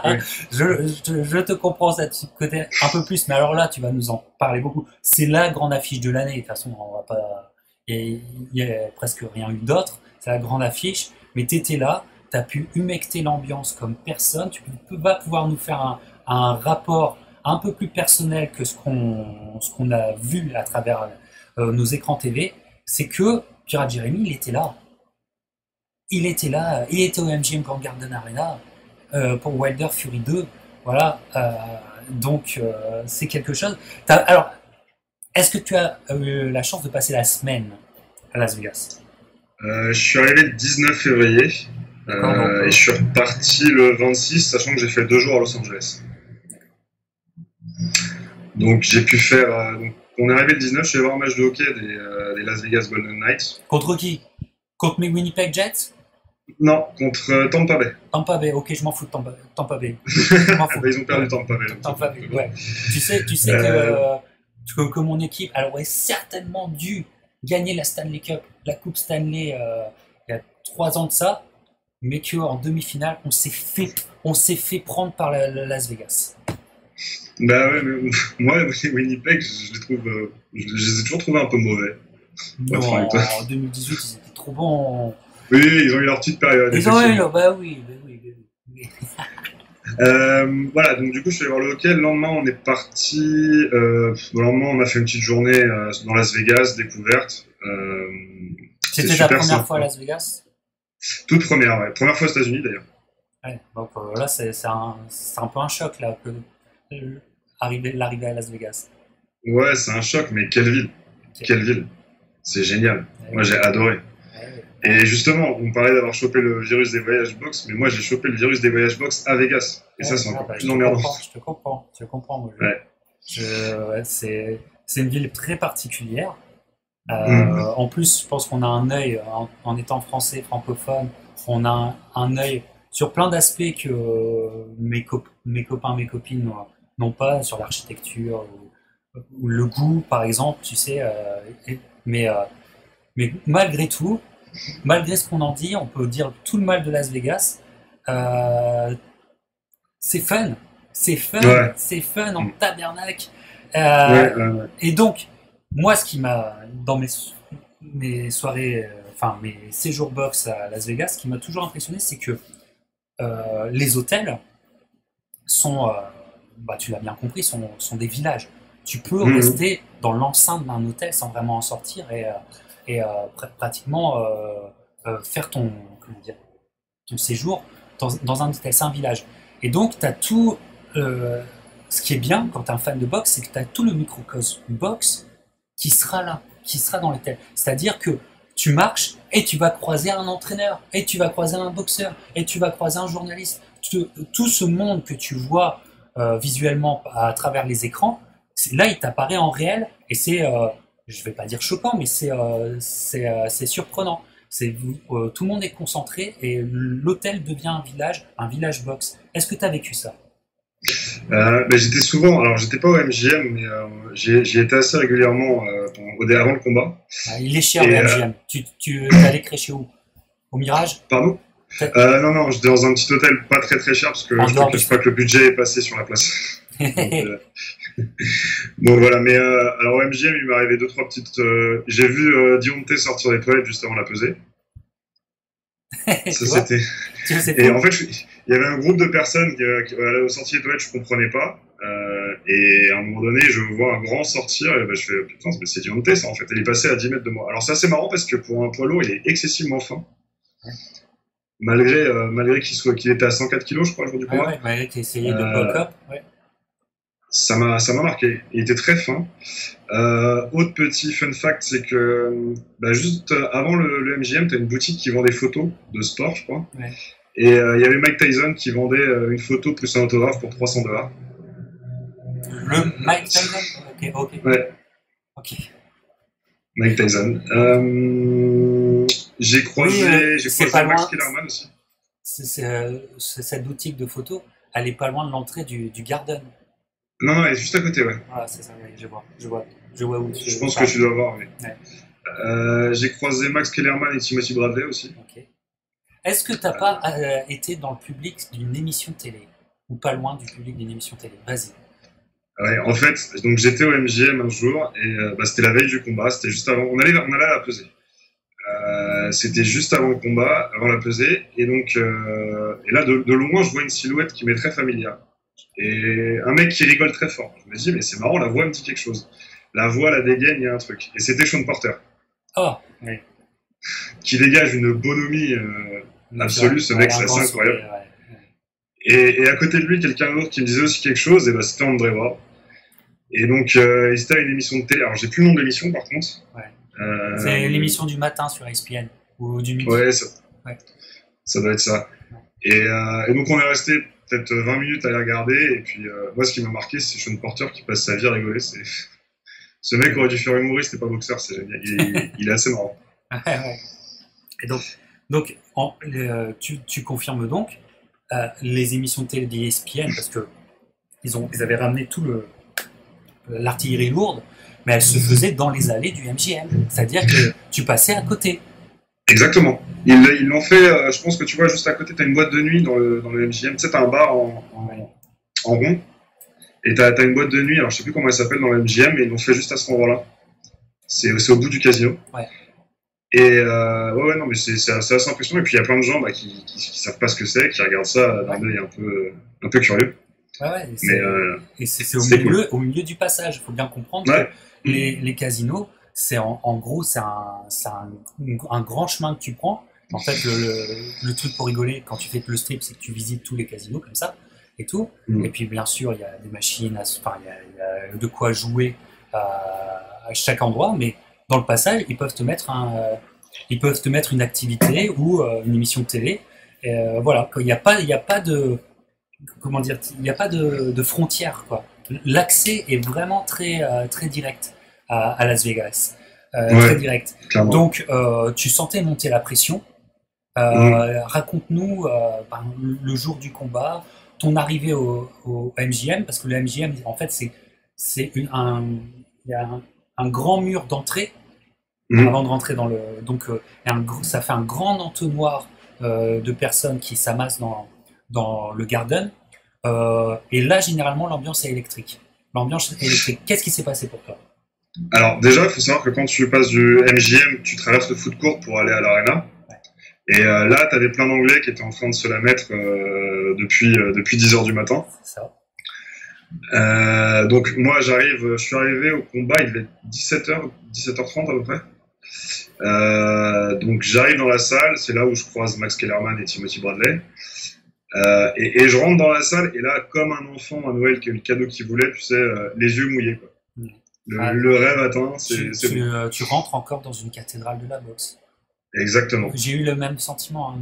oui. Je te comprends cette côté un peu plus, mais alors là, tu vas nous en parler beaucoup. C'est la grande affiche de l'année. De toute façon, on va pas. Il y a presque rien eu d'autre. C'est la grande affiche. Mais tu étais là, tu as pu humecter l'ambiance comme personne. Vas pouvoir nous faire un rapport un peu plus personnel que ce qu'on a vu à travers nos écrans TV. C'est que Pirate Jeremy, il était là. Il était au MGM Grand Garden Arena pour Wilder Fury 2. Voilà, donc c'est quelque chose. Alors, est-ce que tu as eu la chance de passer la semaine à Las Vegas? Je suis arrivé le 19 février D'accord, donc et je suis reparti le 26, sachant que j'ai fait 2 jours à Los Angeles. Donc j'ai pu faire. Donc, on est arrivé le 19, je suis allé voir un match de hockey des Las Vegas Golden Knights. contre qui? Contre mes Winnipeg Jets? Non, contre Tampa Bay. Tampa Bay, ok, je m'en fous de Tampa Bay. Je m'en Ah fous. bah, ils ont perdu Tampa Bay. Donc Tampa Bay, ouais. Tu sais Euh, que mon équipe elle aurait certainement dû gagner la Stanley Cup, la Coupe Stanley il y a 3 ans de ça, mais qu'en demi-finale, on s'est fait prendre par Las Vegas. Bah ouais, mais moi, Winnipeg, je les trouve, je les ai toujours trouvés un peu mauvais, pour être franc avec Non, toi. en 2018, ils étaient trop bons. Oui, ils ont eu leur petite période, Ils ont eu, effectivement. bah oui, bah oui, bah oui. Voilà, donc du coup, je suis allé voir le hockey. Le lendemain, on est parti. Le lendemain, on a fait une petite journée dans Las Vegas, découverte. C'était C'était ta super première fois à sympa. Las Vegas? Toute première, ouais. Première fois aux États-Unis d'ailleurs. Ouais, donc là, c'est un peu un choc, là, l'arrivée à Las Vegas. Ouais, c'est un choc, mais quelle ville! Ok. Quelle ville! C'est génial. Ouais, Moi, j'ai adoré. ouais, Et justement, on parlait d'avoir chopé le virus des voyages box, mais moi, j'ai chopé le virus des voyages box à Vegas. Et ça, ouais, c'est ah encore bah, plus emmerdant. je te comprends. Moi, Ouais. ouais, c'est une ville très particulière. Mm. En plus, je pense qu'on a un œil, en étant français, francophone, on a un œil sur plein d'aspects que mes copains, mes copines n'ont pas, sur l'architecture ou le goût, par exemple, tu sais. Mais, mais malgré tout, malgré ce qu'on en dit, on peut dire tout le mal de Las Vegas. Euh, c'est fun, Ouais. c'est fun en Mm. tabernacle. Ouais, Euh, ouais. et donc, moi, ce qui m'a, dans mes soirées, enfin mes séjours box à Las Vegas, ce qui m'a toujours impressionné, c'est que les hôtels sont, bah, tu l'as bien compris, sont des villages. tu peux rester dans l'enceinte d'un hôtel sans vraiment en sortir et pratiquement faire comment dire, ton séjour dans un hôtel. C'est un village. Et donc, tu as tout. Ce qui est bien quand tu es un fan de boxe, c'est que tu as tout le microcosme boxe qui sera là, qui sera dans l'hôtel. C'est-à-dire que tu marches et tu vas croiser un entraîneur, et tu vas croiser un boxeur, et tu vas croiser un journaliste. Tout ce monde que tu vois visuellement à travers les écrans, là, il t'apparaît en réel, et c'est, je vais pas dire choquant, mais c'est surprenant. Tout le monde est concentré, et l'hôtel devient un village boxe. Est-ce que tu as vécu ça? J'étais souvent, alors j'étais pas au MGM, mais j'y étais assez régulièrement avant le combat. Il est cher le MGM. Tu allais crécher où? Au Mirage? Pardon? Non, j'étais dans un petit hôtel pas très très cher parce que je ne cache pas que le budget est passé sur la place. Donc voilà, mais alors au MGM, il m'est arrivé 2-3 petites. J'ai vu Deontay sortir des toilettes juste avant la pesée. Ça c'était. Et en fait, il y avait un groupe de personnes qui allaient aux sorties des toilettes, je comprenais pas. Et à un moment donné, je vois un grand sortir, et je fais putain, c'est Deontay ça en fait. Il est passé à 10 mètres de moi. Alors c'est assez marrant parce que pour un poids lourd, il est excessivement fin. Malgré qu'il était à 104 kilos, je crois, le jour du combat. Ouais, malgré qu'il essayait de bulk up. Ouais. Ça m'a marqué. Il était très fin. Autre petit fun fact, c'est que juste avant le MGM, tu as une boutique qui vend des photos de sport, je crois. Ouais. Et il y avait Mike Tyson qui vendait une photo plus un autographe pour $300. Le Mike Tyson? Ok. Ouais. Ok. Mike Tyson. J'ai croisé Max Kellerman aussi. Cette boutique de photos, elle est pas loin de l'entrée du Garden. Non, elle est juste à côté, ouais. Voilà, c'est ça, oui, je vois où tu... Je pense que tu dois voir, oui. Ouais. J'ai croisé Max Kellerman et Timothy Bradley aussi. Ok. Est-ce que t'as pas été dans le public d'une émission télé? Ou pas loin du public d'une émission télé? Vas-y. Ouais, en fait, donc j'étais au MGM un jour et c'était la veille du combat, c'était juste avant, on allait à la pesée. C'était juste avant le combat, avant la pesée, et donc et là de loin je vois une silhouette qui m'est très familière. Et un mec qui rigole très fort. Je me dis, mais c'est marrant, la voix me dit quelque chose. La voix, la dégaine, il y a un truc. Et c'était Sean Porter. Oh, oui. Qui dégage une bonhomie absolue, ce mec, c'est assez incroyable. Ouais. Et à côté de lui, quelqu'un d'autre qui me disait aussi quelque chose, et c'était André Ward. Et donc, il était à une émission de télé. Alors, j'ai plus le nom de l'émission, par contre. Ouais. C'est l'émission du matin sur ESPN. Ou du midi. Ouais, ça doit être ça. Et donc, on est resté peut-être 20 minutes à les regarder, et puis moi ce qui m'a marqué c'est Sean Porter qui passe sa vie à rigoler. Ce mec aurait dû faire humoriste et pas boxeur, c'est génial, il est assez marrant. Ouais. Et donc tu confirmes donc les émissions de télé d'ESPN, parce que ils avaient ramené tout l'artillerie lourde, mais elles se faisaient dans les allées du MGM, c'est-à-dire que tu passais à côté. Exactement. Ils l'ont fait, je pense que tu vois, juste à côté, tu as une boîte de nuit dans le MGM. Tu sais, tu as un bar en rond. Et tu as une boîte de nuit, alors je sais plus comment elle s'appelle dans le MGM, mais ils l'ont fait juste à ce endroit-là. C'est au bout du casino. Ouais. Et non, mais c'est assez impressionnant. Et puis il y a plein de gens qui savent pas ce que c'est, qui regardent ça d'un œil un peu curieux. Ouais, et c'est au milieu du passage. Il faut bien comprendre que les casinos, c'est en gros, c'est un grand chemin que tu prends. En fait, le truc pour rigoler, quand tu fais le strip, c'est que tu visites tous les casinos comme ça et tout. Et puis, bien sûr, il y a des machines, il y a de quoi jouer à chaque endroit. Mais dans le passage, ils peuvent te mettre une activité ou une émission de télé. Voilà, il n'y a pas de, comment dire, il n'y a pas de frontières, quoi. L'accès est vraiment très direct à Las Vegas, très direct. Clairement. Donc, tu sentais monter la pression. Raconte-nous le jour du combat, ton arrivée au MGM, parce que le MGM, en fait, il y a un grand mur d'entrée avant de rentrer dans le. Donc, ça fait un grand entonnoir de personnes qui s'amassent dans le Garden. Et là, généralement, l'ambiance est électrique. Qu'est-ce qui s'est passé pour toi? Alors déjà, il faut savoir que quand tu passes du MGM, tu traverses le foot court pour aller à l'Arena. Et là, tu avais plein d'Anglais qui étaient en train de se la mettre depuis 10h du matin. C'est ça. Donc moi je suis arrivé au combat, il devait être 17h, 17h30 à peu près. Donc j'arrive dans la salle, c'est là où je croise Max Kellerman et Timothy Bradley. Et je rentre dans la salle et là, comme un enfant à Noël qui a eu le cadeau qu'il voulait, tu sais, les yeux mouillés, quoi. Le rêve atteint, c'est bon. Tu rentres encore dans une cathédrale de la boxe. Exactement. J'ai eu le même sentiment, hein,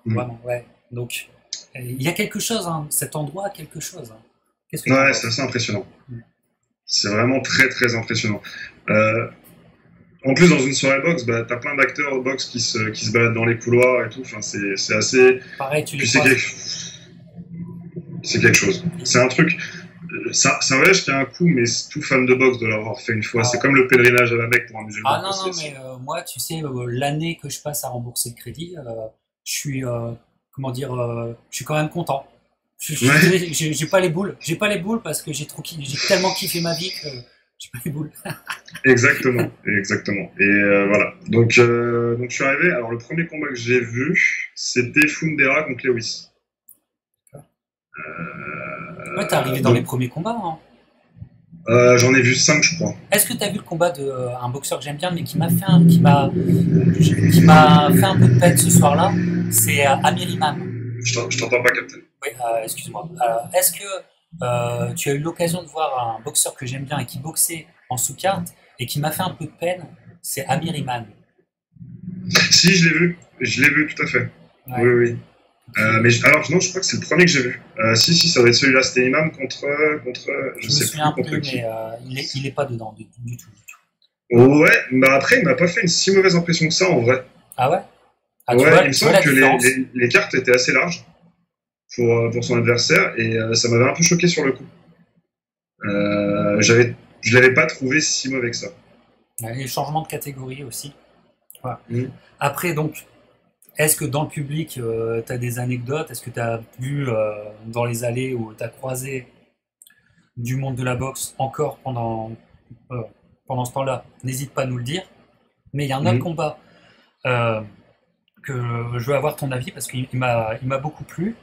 vraiment, ouais. Donc, il y a quelque chose, hein, cet endroit a quelque chose. Hein. Qu'est-ce que tu en Ouais, penses? c'est assez impressionnant. C'est vraiment très très impressionnant. Euh, En plus, dans une soirée boxe, bah, t'as plein d'acteurs boxe qui se baladent dans les couloirs et tout. Enfin, c'est assez. Pareil, tu les Puis croises. c'est quelque chose. C'est un truc. C'est un voyage qui a un coût, mais tout fan de boxe doit l'avoir fait une fois. Ah, C'est comme le pèlerinage à la Mecque pour un musulman. ah non, non, mais moi, tu sais, l'année que je passe à rembourser le crédit, je suis, comment dire, je suis quand même content. Ouais, J'ai pas les boules. J'ai pas les boules parce que j'ai tellement kiffé ma vie que j'ai pas les boules. exactement, exactement. Et voilà. Donc je suis arrivé. Alors le premier combat que j'ai vu, c'était Fundera contre Lewis. Ouais, t'es arrivé dans les Donc premiers combats, hein. j'en ai vu 5 je crois. Est-ce que tu as vu le combat de un boxeur que j'aime bien, mais qui m'a fait un peu de peine ce soir-là? C'est Amir Imam. Je t'entends pas, Captain. Oui, excuse-moi. Est-ce que tu as eu l'occasion de voir un boxeur que j'aime bien et qui boxait en sous-carte et qui m'a fait un peu de peine? C'est Amir Imam. Si, je l'ai vu tout à fait. Oui, Ouais. oui. Alors non, je crois que c'est le premier que j'ai vu. Si, ça doit être celui-là. C'était Imam contre, je Je me sais plus souviens contre plus, qui. mais il est pas dedans du tout. Ouais, bah après, il m'a pas fait une si mauvaise impression que ça en vrai. Ah ouais? Ah, Ouais, il me tu vois semble la que différence? les cartes étaient assez larges pour son adversaire et ça m'avait un peu choqué sur le coup. Je l'avais pas trouvé si mauvais que ça. Ouais, les changements de catégorie aussi. Voilà. Mm. Après, donc, est-ce que dans le public, tu as des anecdotes? Est-ce que tu as vu dans les allées où tu as croisé du monde de la boxe encore euh, pendant ce temps-là? N'hésite pas à nous le dire. Mais il y a un autre Mm. combat euh, que je veux avoir ton avis parce il m'a beaucoup plu.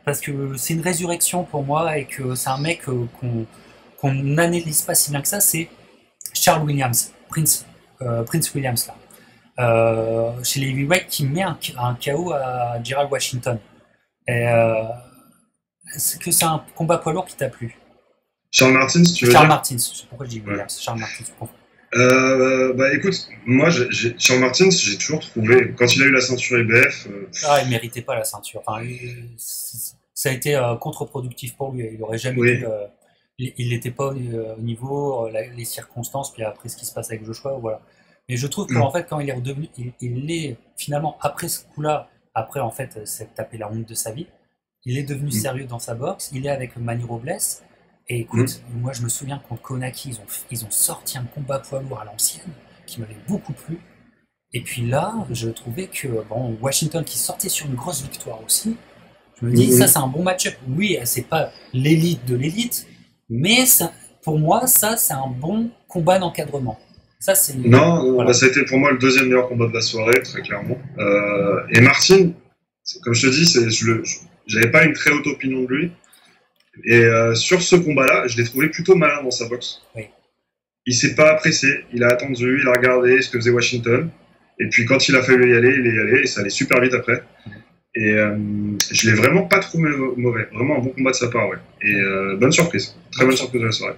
Parce que c'est une résurrection pour moi et que c'est un mec qu'on n'analyse pas si bien que ça. C'est Charles Williams, Prince Williams, là. Chez les heavyweights qui met un KO à Gerald Washington. Et, est-ce que c'est un combat poids lourd qui t'a plu? Charles Martin, si tu veux Charles dire. Martins, je sais pourquoi je dis Ouais. Williams, Charles Martins. Bah écoute, moi, Charles Martin, j'ai toujours trouvé, quand il a eu la ceinture IBF, Ah, il méritait pas la ceinture. Enfin, ça a été contre-productif pour lui. Il aurait jamais dû. oui. Il n'était pas au niveau, les circonstances, puis après ce qui se passe avec Joshua, voilà. Mais je trouve qu'en Mm. fait, quand il est redevenu, il est finalement, après ce coup-là, après en fait, s'être tapé la honte de sa vie, il est devenu Mm. sérieux dans sa boxe, il est avec Manny Robles, et Mm. écoute, moi je me souviens contre Konaki, ils ont sorti un combat poids lourd à l'ancienne, qui m'avait beaucoup plu, et puis là, je trouvais que, bon, Washington qui sortait sur une grosse victoire aussi, je me dis, ça Mm. c'est un bon match-up. Oui, c'est pas l'élite de l'élite, mais ça, pour moi, ça c'est un bon combat d'encadrement. Ça c'est, Non, bah, voilà. ça a été pour moi le deuxième meilleur combat de la soirée, très clairement. Et Martin, comme je te dis, j'avais pas une très haute opinion de lui. Et sur ce combat-là, je l'ai trouvé plutôt malin dans sa boxe. Oui. Il s'est pas pressé, il a attendu, il a regardé ce que faisait Washington. Et puis quand il a fallu y aller, il est allé, et ça allait super vite après. Et je l'ai vraiment pas trouvé mauvais. Vraiment un bon combat de sa part, ouais. Et bonne surprise. Très bonne surprise de la soirée.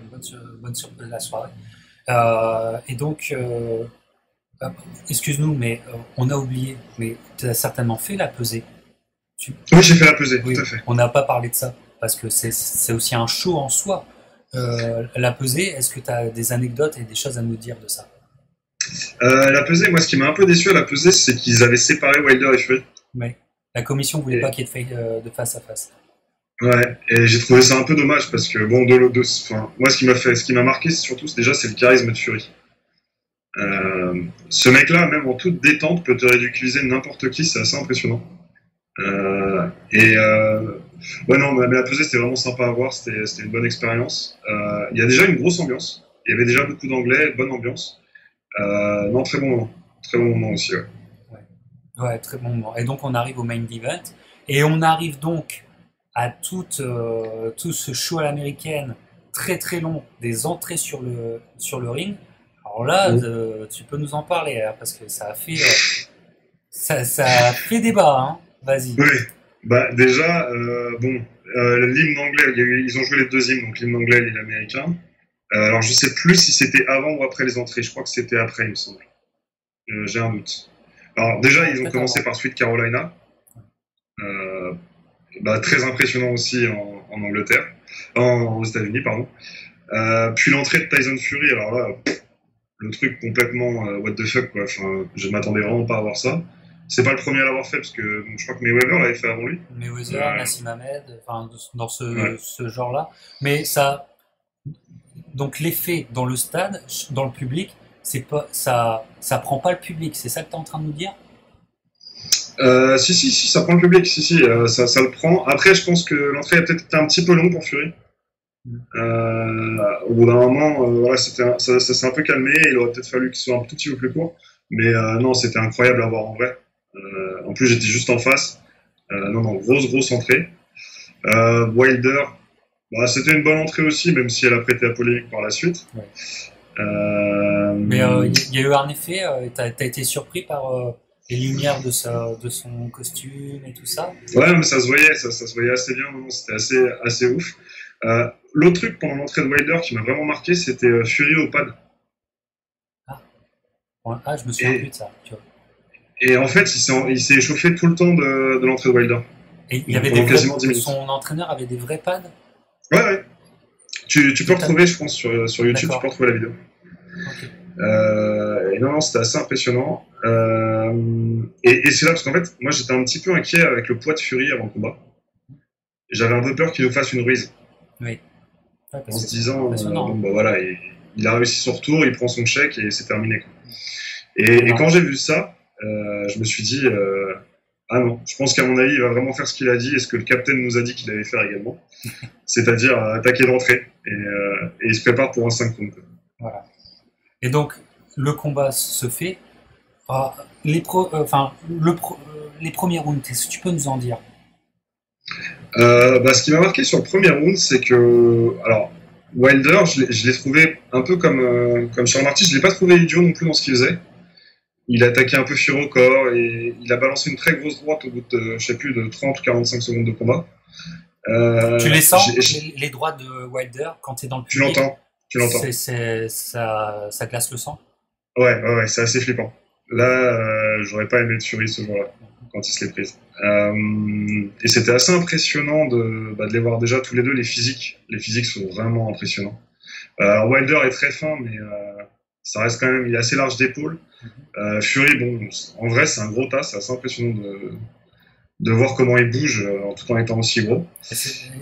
Bonne surprise de la soirée. Et donc, euh, excuse-nous, mais on a oublié, mais tu as certainement fait la pesée. Oui, j'ai fait la pesée, Oui, tout à fait. on n'a pas parlé de ça, parce que c'est aussi un show en soi. La pesée, est-ce que tu as des anecdotes et des choses à nous dire de ça? La pesée, moi, ce qui m'a un peu déçu à la pesée, c'est qu'ils avaient séparé Wilder et Fury. Mais la commission voulait Et, pas qu'il y ait de face à face. ouais, et j'ai trouvé ça un peu dommage parce que, bon, enfin, moi, ce qui m'a marqué, surtout, déjà, c'est le charisme de Fury. Ce mec-là, même en toute détente, peut te ridiculiser n'importe qui, c'est assez impressionnant. Et ouais, non, mais la pesée, c'était vraiment sympa à voir, c'était une bonne expérience. Il y a déjà une grosse ambiance, il y avait déjà beaucoup d'anglais, bonne ambiance. Non, très bon moment aussi, ouais. Ouais, ouais, très bon moment. Et donc on arrive au main event, et on arrive donc à tout ce show à l'américaine très très long des entrées sur le ring. Alors là, Mm. tu peux nous en parler hein, parce que ça a fait débat. Hein. Vas-y. Oui, bah déjà, bon, l'hymne anglais, ils ont joué les deux hymnes, donc l'hymne anglais et l'américain. Alors je sais plus si c'était avant ou après les entrées, je crois que c'était après, il me semble. J'ai un doute. Alors déjà, ils ont Peut-être commencé avant. par Sweet Carolina, euh, bah, très impressionnant aussi en Angleterre, aux États-Unis, pardon. Puis l'entrée de Tyson Fury, alors là, le truc complètement what the fuck, quoi. Enfin, je m'attendais vraiment pas à voir ça. C'est pas le premier à l'avoir fait, parce que bon, je crois que Mayweather l'avait fait avant lui. Mayweather, Euh, Nassim Hamed, enfin, dans ouais. ce genre-là. Mais ça, donc l'effet dans le stade, dans le public, c'est pas, ça prend pas le public. C'est ça que tu es en train de nous dire? Si, ça prend le public, si, ça le prend. Après, je pense que l'entrée a peut-être été un petit peu longue pour Fury. Au bout d'un moment, voilà, ça s'est un peu calmé. Il aurait peut-être fallu qu'il soit un tout petit peu plus court. Mais non, c'était incroyable à voir en vrai. En plus, j'étais juste en face. Non, grosse entrée. Wilder, bah, c'était une bonne entrée aussi, même si elle a prêté à polémique par la suite. Ouais. Mais Euh, il y a eu un effet, t'as été surpris par les lumières de son costume et tout ça? ouais, mais ça se voyait, ça se voyait assez bien. Non, c'était assez ouf. L'autre truc pendant l'entrée de Wilder qui m'a vraiment marqué, c'était Fury au pad. Ah, ouais, ah, je me souviens plus Et, de ça, tu vois. et en fait, il s'est échauffé tout le temps de l'entrée de Wilder. Et il y Donc avait des pendant vrais, quasiment 10 minutes. son entraîneur avait des vrais pads? Ouais. Tu peux Tout à, retrouver, je pense, sur YouTube, tu peux d'accord, retrouver la vidéo. ok. Et non, c'était assez impressionnant. Et c'est là, parce qu'en fait, moi j'étais un petit peu inquiet avec le poids de Fury avant le combat. J'avais un peu peur qu'il nous fasse une ruise. Oui, ouais, En parce que se c'est disant, bon, impressionnant. bah voilà, il a réussi son retour, il prend son chèque et c'est terminé, quoi. Hein. Et Alors, quand j'ai vu ça, je me suis dit, ah non, je pense qu'à mon avis, il va vraiment faire ce qu'il a dit et ce que le capitaine nous a dit qu'il allait faire également, c'est-à-dire attaquer l'entrée. Et il se prépare pour un 5 rounds. voilà. Et donc, le combat se fait. Ah, les premiers rounds, qu'est-ce que tu peux nous en dire? Bah, ce qui m'a marqué sur le premier round, c'est que, alors, Wilder, je l'ai trouvé un peu comme Charles Marty, je l'ai pas trouvé idiot non plus dans ce qu'il faisait. Il a attaqué un peu Fury au corps et il a balancé une très grosse droite au bout de, je sais plus, de 30 ou 45 secondes de combat. Tu Euh, les sens, j'ai- j'ai- les droits de Wilder, quand tu es dans le tu public, l'entends, tu l'entends. ça glace le sang. Ouais, c'est assez flippant. Là, j'aurais pas aimé de Fury ce jour-là, quand il se l'est prise. Et c'était assez impressionnant de les voir déjà tous les deux, les physiques. Les physiques sont vraiment impressionnants. Alors Wilder est très fin, mais ça reste quand même, il est assez large d'épaule. Fury, bon, en vrai, c'est un gros tas, c'est assez impressionnant de voir comment il bouge tout en étant aussi gros.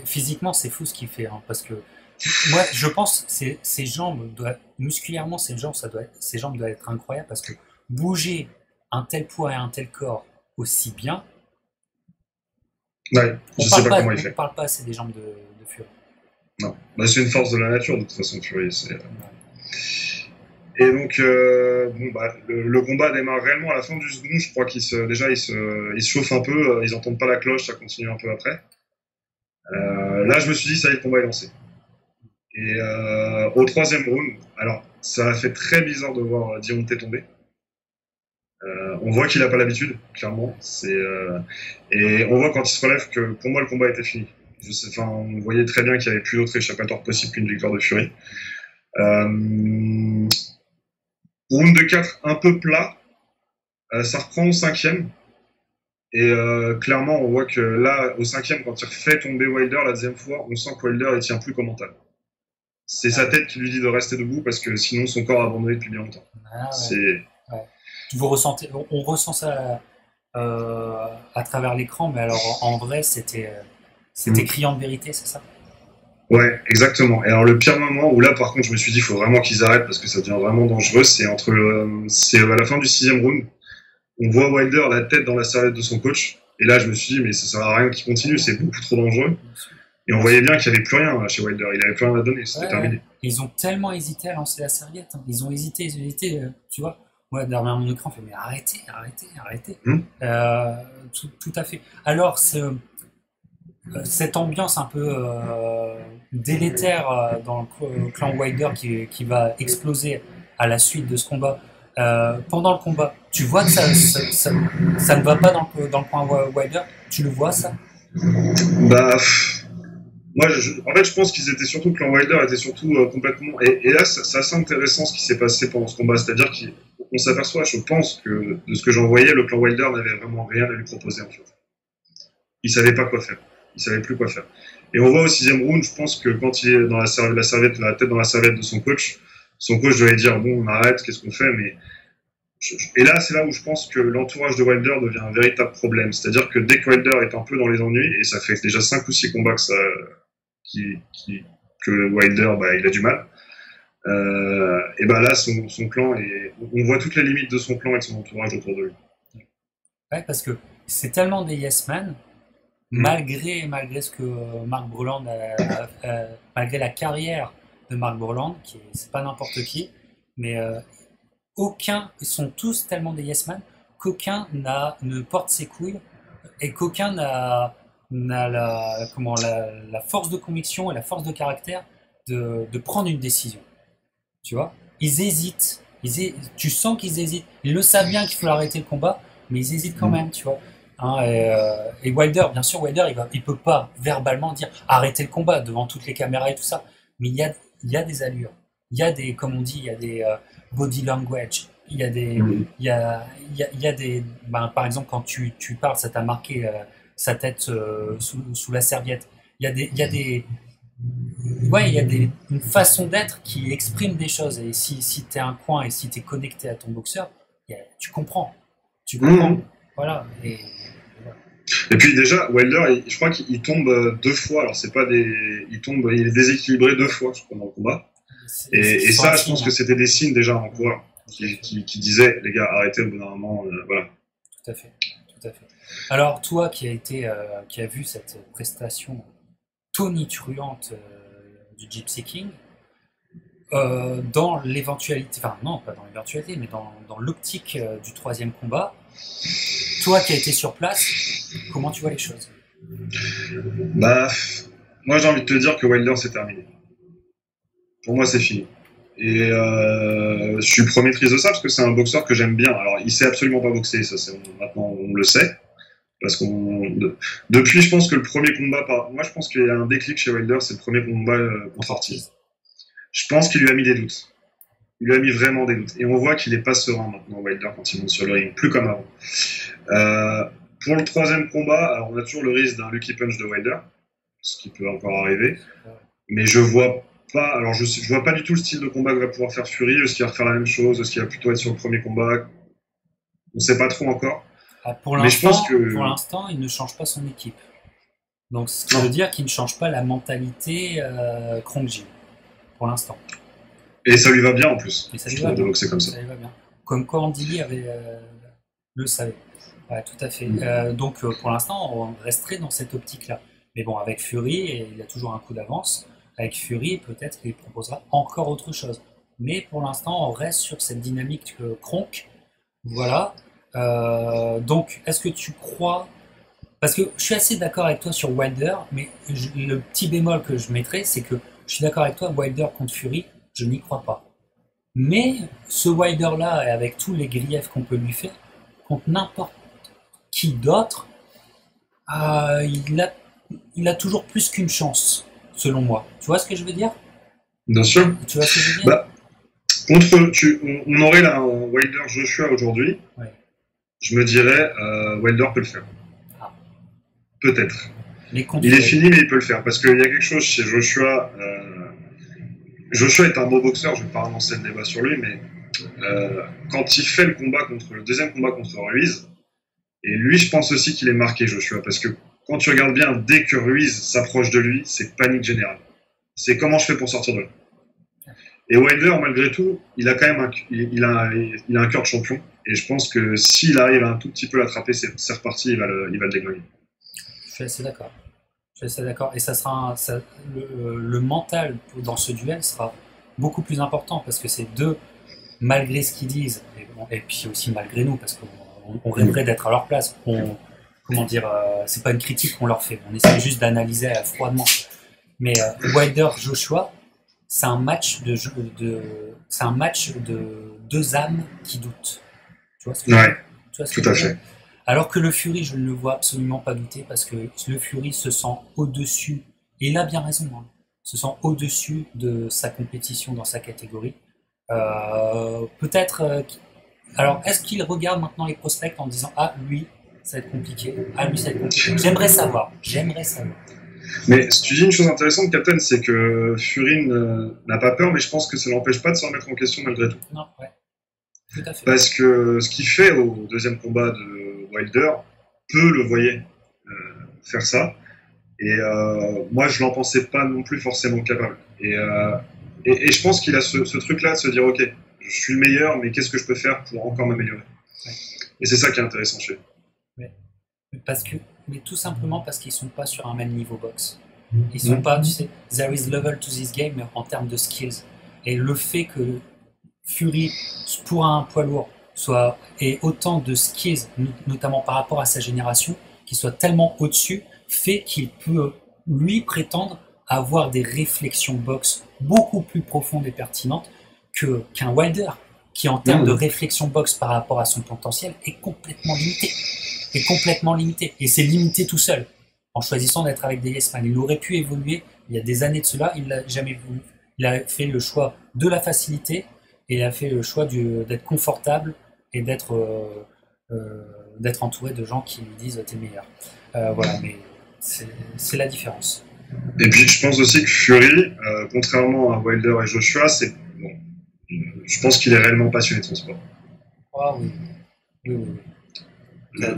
Physiquement, c'est fou ce qu'il fait, hein, parce que moi, je pense que ses jambes musculairement, ses jambes doivent être incroyables parce que bouger un tel poids et un tel corps aussi bien, Ouais, je sais pas comment il on fait. parle pas assez des jambes de Fury. Non, bah, c'est une force de la nature de toute façon, Fury. Ouais. Et donc, bon, bah, le combat démarre réellement à la fin du second. Je crois déjà, ils se chauffent un peu. Ils entendent pas la cloche, ça continue un peu après. Là, je me suis dit, ça y est, le combat est lancé. Et au troisième round, alors, ça a fait très bizarre de voir Deontay tomber. On voit qu'il a pas l'habitude, clairement. Et on voit quand il se relève que pour moi, le combat était fini. Enfin, on voyait très bien qu'il n'y avait plus d'autre échappatoire possible qu'une victoire de Fury. Euh, Round de 4 un peu plat, ça reprend au cinquième. Et clairement, on voit que là, au cinquième, quand il refait tomber Wilder la deuxième fois, on sent que Wilder il tient plus comme mental. C'est Ah sa ouais. tête qui lui dit de rester debout parce que sinon son corps a abandonné depuis bien longtemps. Ah ouais. C'est Ouais. Vous ressentez, on ressent ça à travers l'écran, mais alors en vrai, c'était mm. criant de vérité, c'est ça? Ouais, exactement. Et alors le pire moment où là, par contre, je me suis dit, il faut vraiment qu'ils arrêtent parce que ça devient vraiment dangereux. C'est à la fin du sixième round. On voit Wilder la tête dans la serviette de son coach. Et là, je me suis dit, mais ça sert à rien qu'il Ah continue, ouais, c'est beaucoup trop dangereux. bien sûr. Et on Bien voyait sûr. bien qu'il n'y avait plus rien chez Wilder. Il avait plus rien à donner, Ouais, c'était ouais. terminé. Ils ont tellement hésité à lancer la serviette, hein. Ils ont hésité, tu vois. Moi, derrière mon écran, on fait, mais arrêtez. Hmm. Tout à fait. Alors, cette ambiance un peu délétère dans le clan Wilder qui va exploser à la suite de ce combat. Pendant le combat, tu vois que ça ne va pas dans le coin Wilder. Tu le vois ça? Bah, moi, en fait, je pense qu'ils étaient surtout, que Wilder était surtout complètement. Et là, c'est assez intéressant ce qui s'est passé pendant ce combat. C'est-à-dire qu'on s'aperçoit, je pense, que de ce que j'en voyais, le clan Wilder n'avait vraiment rien à lui proposer, en fait. Il savait pas quoi faire. Il savait plus quoi faire. Et on voit au 6e round, je pense que quand il est dans la serviette, la tête dans la serviette de son coach devait dire bon, on arrête, qu'est-ce qu'on fait? Mais et là, c'est là où je pense que l'entourage de Wilder devient un véritable problème. C'est-à-dire que dès que Wilder est un peu dans les ennuis, et ça fait déjà 5 ou 6 combats qui, qui, que Wilder, bah, il a du mal. Et ben là, son clan, on voit toutes les limites de son clan et de son entourage autour de lui. Ouais, parce que c'est tellement des yes men, malgré ce que Marc Breland malgré la carrière de Marc Breland, c'est pas n'importe qui, mais ils sont tous tellement des yes men qu'aucun ne porte ses couilles et qu'aucun n'a la force de conviction et la force de caractère de prendre une décision. Tu vois, ils hésitent. Tu sens qu'ils hésitent. Ils le savent bien qu'il faut arrêter le combat, mais ils hésitent quand même, tu vois. Hein, et Wilder, bien sûr, Wilder, il peut pas verbalement dire arrêter le combat devant toutes les caméras et tout ça. Mais il y a des allures. Il y a des, comme on dit, il y a des body language. Il y a des, il y a des, ben, par exemple, quand tu parles, ça t'a marqué sa tête sous la serviette. Il y a des, ouais, il y a une façon d'être qui exprime des choses. Et si tu es un coin et si tu es connecté à ton boxeur, tu comprends. Tu comprends. Voilà. Et puis déjà, Wilder, je crois qu'il tombe 2 fois. Alors c'est pas des, il est déséquilibré 2 fois pendant le combat. Et ça, je pense que c'était des signes déjà en coureur qui disaient les gars, arrêtez au bout d'un moment. Voilà. Tout à fait. Tout à fait. Alors toi qui a vu cette prestation tonitruante du Gypsy King, dans l'éventualité, enfin non, pas dans l'éventualité, mais dans l'optique du 3e combat, toi qui as été sur place, comment tu vois les choses? Bah, moi j'ai envie de te dire que Wilder c'est terminé. Pour moi c'est fini. Et je suis premier triste de ça parce que c'est un boxeur que j'aime bien. Alors il sait absolument pas boxer, ça maintenant on le sait. Parce depuis, je pense que le premier combat, moi je pense qu'il y a un déclic chez Wilder, c'est le premier combat contre Ortiz. Je pense qu'il lui a mis des doutes. Il lui a mis vraiment des doutes. Et on voit qu'il est pas serein maintenant, Wilder, quand il monte sur le ring, plus comme avant. Pour le 3e combat, alors on a toujours le risque d'un Lucky Punch de Wilder, ce qui peut encore arriver. Mais je vois pas, alors je vois pas du tout le style de combat que va pouvoir faire Fury. Est-ce qu'il va refaire la même chose? Est-ce qu'il va plutôt être sur le premier combat? On sait pas trop encore. Pour l'instant, il ne change pas son équipe. Donc, ce qui veut dire qu'il ne change pas la mentalité Krong-Jin, pour l'instant. Et ça lui va bien en plus. Et ça lui va bien. Donc c'est comme ça. Ça lui va bien. Comme quand Andy le savait. Ouais, tout à fait. Donc, pour l'instant, on resterait dans cette optique-là. Mais bon, avec Fury, il a toujours un coup d'avance. Avec Fury, peut-être qu'il proposera encore autre chose. Mais pour l'instant, on reste sur cette dynamique Kronk. Voilà. Donc, est-ce que tu crois... Parce que je suis assez d'accord avec toi sur Wilder, mais le petit bémol que je mettrais, c'est que je suis d'accord avec toi, Wilder contre Fury, je n'y crois pas. Mais ce Wilder-là, avec tous les griefs qu'on peut lui faire, contre n'importe qui d'autre, il a toujours plus qu'une chance, selon moi. Tu vois ce que je veux dire? Bien sûr. Tu vois ce que je veux dire? Bah, on aurait là un Wilder Joshua aujourd'hui. Ouais. Je me dirais, Wilder peut le faire. Ah. Peut-être. Il est fini, mais il peut le faire. Parce qu'il y a quelque chose chez Joshua. Joshua est un beau boxeur, je ne vais pas relancer le débat sur lui, mais quand il fait le 2e combat contre Ruiz, et lui, je pense aussi qu'il est marqué, Joshua, parce que quand tu regardes bien, dès que Ruiz s'approche de lui, c'est panique générale. C'est comment je fais pour sortir de là. Et Wilder, malgré tout, il a quand même un cœur de champion. Et je pense que s'il arrive à un tout petit peu l'attraper, c'est reparti, il va le déglinguer. Je suis assez d'accord. Et ça sera le mental dans ce duel sera beaucoup plus important parce que ces deux, malgré ce qu'ils disent, et puis aussi malgré nous, parce qu'on rêverait d'être à leur place, comment dire, c'est pas une critique qu'on leur fait, on essaie juste d'analyser froidement. Mais Wilder Joshua, c'est un match c'est un match de deux âmes qui doutent. Tu vois ce que je veux Ouais, dire? Tu vois ce que tout je à veux dire? fait. Alors que le Fury, je ne le vois absolument pas douter parce que le Fury se sent au-dessus, et il a bien raison, hein, se sent au-dessus de sa compétition dans sa catégorie. Peut-être. Alors, est-ce qu'il regarde maintenant les prospects en disant ah, lui, ça va être compliqué, ah, lui, ça va être compliqué. J'aimerais savoir, j'aimerais savoir. Mais tu dis une chose intéressante, Captain, c'est que Fury n'a pas peur, mais je pense que ça l'empêche pas de se remettre en question malgré tout. Non, ouais, tout à fait. Parce que ce qu'il fait au deuxième combat de Wilder, peu le voyait faire ça. Et moi, je l'en pensais pas non plus forcément capable. Et je pense qu'il a ce truc-là de se dire, ok, je suis le meilleur, mais qu'est-ce que je peux faire pour encore m'améliorer? Ouais. Et c'est ça qui est intéressant chez lui. Ouais. Mais tout simplement parce qu'ils sont pas sur un même niveau boxe. Ils sont pas, tu sais, there is level to this game en termes de skills. Et le fait que Fury, pour un poids lourd, ait autant de skills, notamment par rapport à sa génération, qui soit tellement au-dessus, fait qu'il peut, lui, prétendre avoir des réflexions boxe beaucoup plus profondes et pertinentes qu'un Wilder, qui en termes de réflexion boxe par rapport à son potentiel est complètement limité. Est complètement limité. Et c'est limité tout seul, en choisissant d'être avec des yes men. Il aurait pu évoluer il y a des années de cela, il l'a jamais voulu. Il a fait le choix de la facilité, et il a fait le choix d'être confortable et d'être entouré de gens qui lui disent t'es le meilleur. Voilà, mais c'est la différence. Et puis, je pense aussi que Fury, contrairement à Wilder et Joshua, bon, je pense qu'il est réellement passionné de son sport. Ah oui, oui, oui.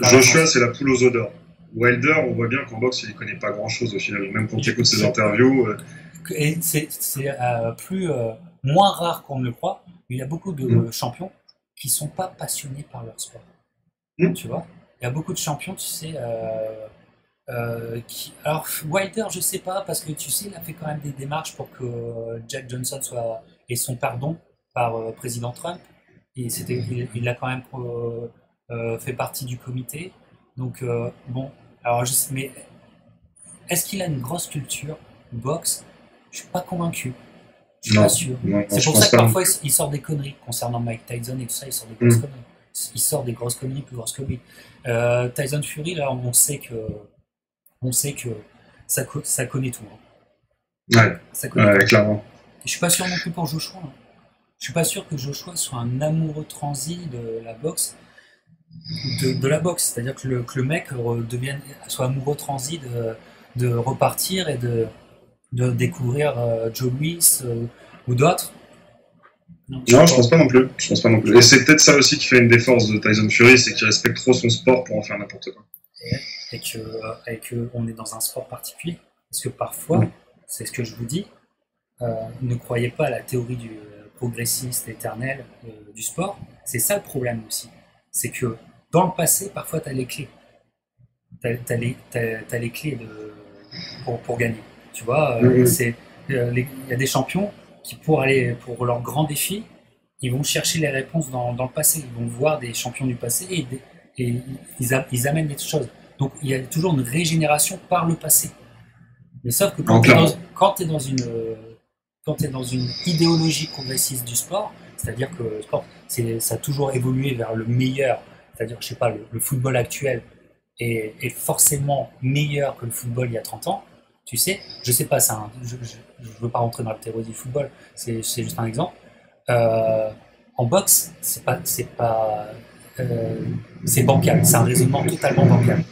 Joshua, c'est la poule aux œufs d'or. Wilder, on voit bien qu'en boxe, il ne connaît pas grand-chose au final. Même quand tu écoutes ses interviews. Et c'est moins rare qu'on ne le croit. Il y a beaucoup de champions qui ne sont pas passionnés par leur sport. Tu vois, il y a beaucoup de champions, tu sais, alors Wilder, je sais pas, parce que tu sais, il a fait quand même des démarches pour que Jack Johnson ait son pardon par président Trump. Et il a quand même fait partie du comité. Donc bon, alors mais est-ce qu'il a une grosse culture boxe? Je suis pas convaincu. Je suis pas sûr. C'est pour ça que parfois il sort des conneries concernant Mike Tyson et tout ça. Il sort des grosses conneries. Il sort des grosses conneries plus grosses que lui. Tyson Fury, là, on sait que ça connaît tout. Hein. Ouais, ça connaît tout. Clairement. Je suis pas sûr non plus pour Joshua. Hein. Je suis pas sûr que Joshua soit un amoureux transi de la boxe. De la boxe, c'est-à-dire que le mec soit amoureux transi de repartir et de découvrir Joe Louis ou d'autres. Non, je pense pas non plus. Je pense pas non plus. Et c'est peut-être ça aussi qui fait une des forces de Tyson Fury, c'est qu'il respecte trop son sport pour en faire n'importe quoi. Et que on est dans un sport particulier. Parce que parfois, c'est ce que je vous dis, ne croyez pas à la théorie du progressiste éternel du sport. C'est ça le problème aussi. C'est que dans le passé, parfois, tu as les clés. T'as les clés pour gagner. Tu vois, il y a des champions qui, pour leur grand défi, ils vont chercher les réponses dans le passé. Ils vont voir des champions du passé et ils amènent des choses. Donc, il y a toujours une régénération par le passé. Mais sauf que quand tu es dans une idéologie progressiste du sport, c'est-à-dire que le sport, ça a toujours évolué vers le meilleur, c'est-à-dire, je sais pas, le football actuel est forcément meilleur que le football il y a 30 ans, tu sais, je sais pas, je veux pas rentrer dans la théorie du football, c'est juste un exemple. En boxe, c'est bancal, c'est un raisonnement totalement bancal.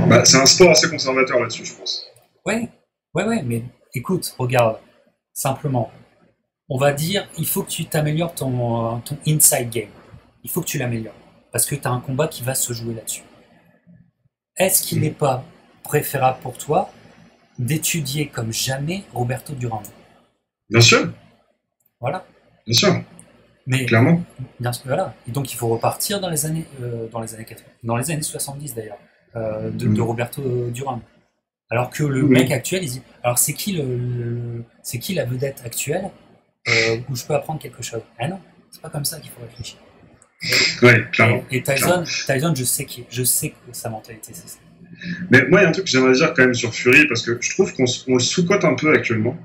Bah, c'est un sport assez conservateur là-dessus, je pense. Ouais, mais écoute, regarde, simplement, on va dire, il faut que tu t'améliores ton inside game. Il faut que tu l'améliores, parce que tu as un combat qui va se jouer là-dessus. Est-ce qu'il n'est pas préférable pour toi d'étudier comme jamais Roberto Duran? Bien sûr. Voilà. Bien sûr. Mais clairement. Bien sûr, voilà. Et donc il faut repartir dans les années 80, dans les années 70 d'ailleurs, de Roberto Duran. Alors que le mec actuel, il dit, alors c'est qui la vedette actuelle où je peux apprendre quelque chose? Ah non, c'est pas comme ça qu'il faut réfléchir. Ouais, clairement. Et Tyson, je sais que sa mentalité, c'est ça. Mais moi, il y a un truc que j'aimerais dire quand même sur Fury, parce que je trouve qu'on le sous-cote un peu actuellement.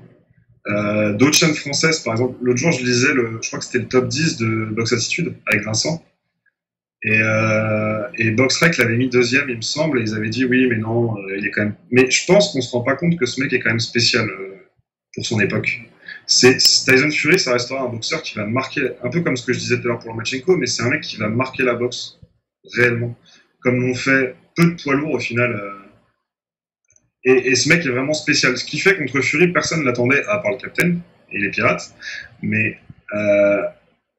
D'autres chaînes françaises, par exemple, l'autre jour, je lisais, je crois que c'était le top 10 de Box Attitude avec Vincent. Et BoxRec l'avait mis deuxième, il me semble, et ils avaient dit oui, mais non, il est quand même. Mais je pense qu'on se rend pas compte que ce mec est quand même spécial pour son époque. Tyson Fury, ça restera un boxeur qui va marquer, un peu comme ce que je disais tout à l'heure pour Lomachenko, mais c'est un mec qui va marquer la boxe réellement, comme l'ont fait peu de poids lourds au final. Et ce mec est vraiment spécial. Ce qui fait contre Fury, personne ne l'attendait, à part le Captain et les Pirates. Mais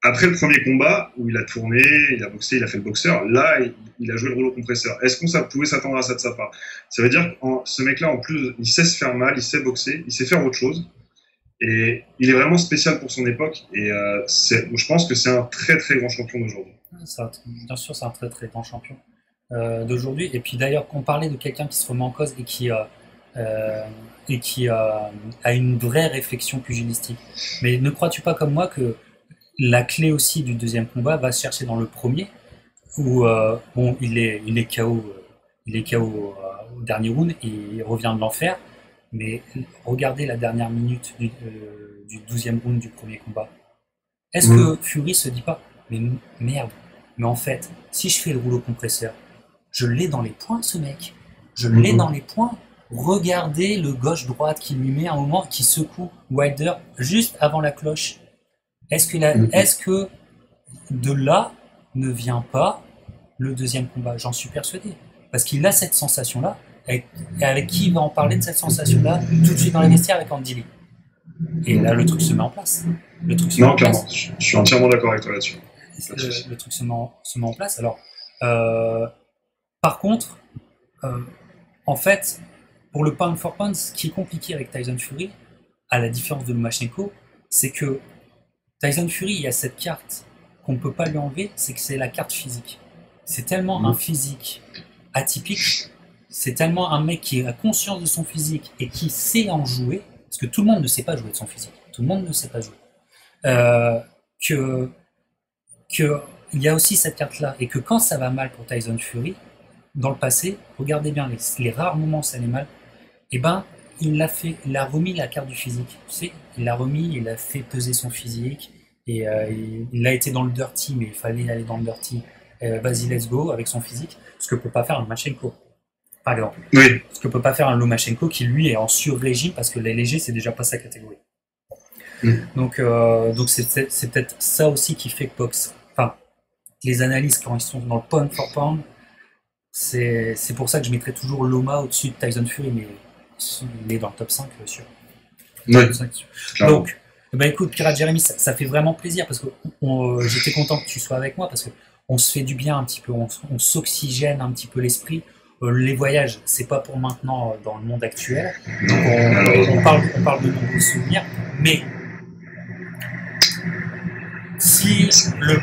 après le premier combat, où il a tourné, il a boxé, il a fait le boxeur, là, il a joué le rouleau compresseur. Est-ce qu'on pouvait s'attendre à ça de sa part? Ça veut dire que ce mec-là, en plus, il sait se faire mal, il sait boxer, il sait faire autre chose. Et il est vraiment spécial pour son époque. Et je pense que c'est un très très grand champion d'aujourd'hui. Bien sûr, c'est un très très grand champion d'aujourd'hui. Et puis d'ailleurs, qu'on parlait de quelqu'un qui se remet en cause et qui a une vraie réflexion pugilistique. Mais ne crois-tu pas comme moi que la clé aussi du deuxième combat va se chercher dans le premier, où bon, il est KO au dernier round et il revient de l'enfer. Mais regardez la dernière minute du 12e round du premier combat. Est-ce que Fury se dit pas, mais merde, mais en fait, si je fais le rouleau compresseur, je l'ai dans les points, ce mec. Je l'ai dans les points. Regardez le gauche-droite qui lui met un moment, qui secoue Wilder juste avant la cloche. Est-ce que de là ne vient pas le deuxième combat? J'en suis persuadé. Parce qu'il a cette sensation-là. Et avec qui il va en parler de cette sensation-là tout de suite dans les vestiaires avec Andy Lee. Et là, le truc se met en place. Non, clairement. Je suis entièrement d'accord avec toi là-dessus. Le truc se met en place. Alors, par contre, en fait, pour le pound for pound, ce qui est compliqué avec Tyson Fury, à la différence de Lomachenko, c'est que Tyson Fury, il y a cette carte qu'on ne peut pas lui enlever, c'est que c'est la carte physique. C'est tellement un physique atypique, c'est tellement un mec qui a conscience de son physique et qui sait en jouer, parce que tout le monde ne sait pas jouer de son physique, tout le monde ne sait pas jouer, que il y a aussi cette carte-là, et que quand ça va mal pour Tyson Fury, dans le passé, regardez bien les rares moments où ça allait mal, et ben il a remis la carte du physique, tu sais, il a fait peser son physique, et il a été dans le dirty, mais il fallait aller dans le dirty, vas-y let's go, avec son physique, ce que peut pas faire un Lomachenko, par exemple. Oui. Ce que peut pas faire un Lomachenko qui lui est en sur-régime, parce que les légers c'est déjà pas sa catégorie. Donc c'est peut-être ça aussi qui fait que les analyses quand ils sont dans le pound for pound, c'est pour ça que je mettrais toujours Loma au-dessus de Tyson Fury, mais il est dans le top 5 sûr. Oui. Donc, écoute, Pirate Jérémy, ça fait vraiment plaisir parce que j'étais content que tu sois avec moi parce que on se fait du bien un petit peu, on s'oxygène un petit peu l'esprit. Les voyages, c'est pas pour maintenant dans le monde actuel. Donc on parle de nombreux souvenirs, mais si le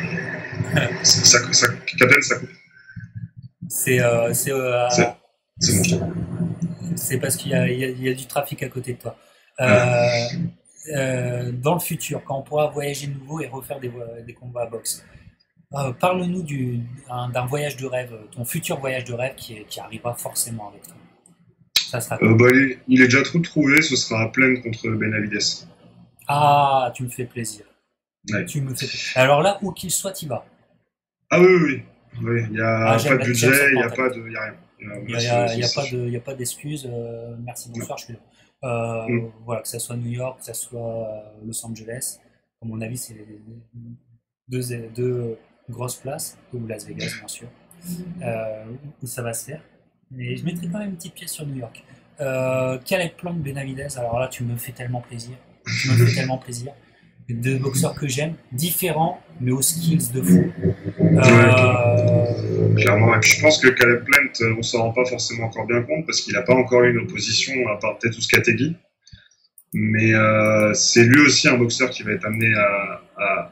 Captain, ça coupe. C'est parce qu'il y a du trafic à côté de toi. Dans le futur, quand on pourra voyager de nouveau et refaire des combats à boxe, parle-nous d'un voyage de rêve, ton futur voyage de rêve qui arrivera forcément avec toi. Ça sera il est déjà tout trouvé, ce sera à Plaine contre Benavides. Ah, tu me fais plaisir. Ouais. Alors là, où qu'il soit, t'y vas. Ah oui. Il n'y a pas de budget, il n'y a rien. Il n'y a pas d'excuses. Merci, bonsoir, je suis là. Voilà, que ça soit New York, que ça soit Los Angeles. À mon avis, c'est deux grosses places, ou Las Vegas, bien sûr, où ça va se faire. Mais je mettrai quand même une petite pièce sur New York. Quel est le plan de Benavides? Alors là, tu me fais tellement plaisir. Deux boxeurs que j'aime, différents, mais aux skills de fou. Clairement, et puis je pense que Caleb Plant, on s'en rend pas forcément encore bien compte parce qu'il n'a pas encore eu une opposition à part peut-être Ouscategui. Mais c'est lui aussi un boxeur qui va être amené à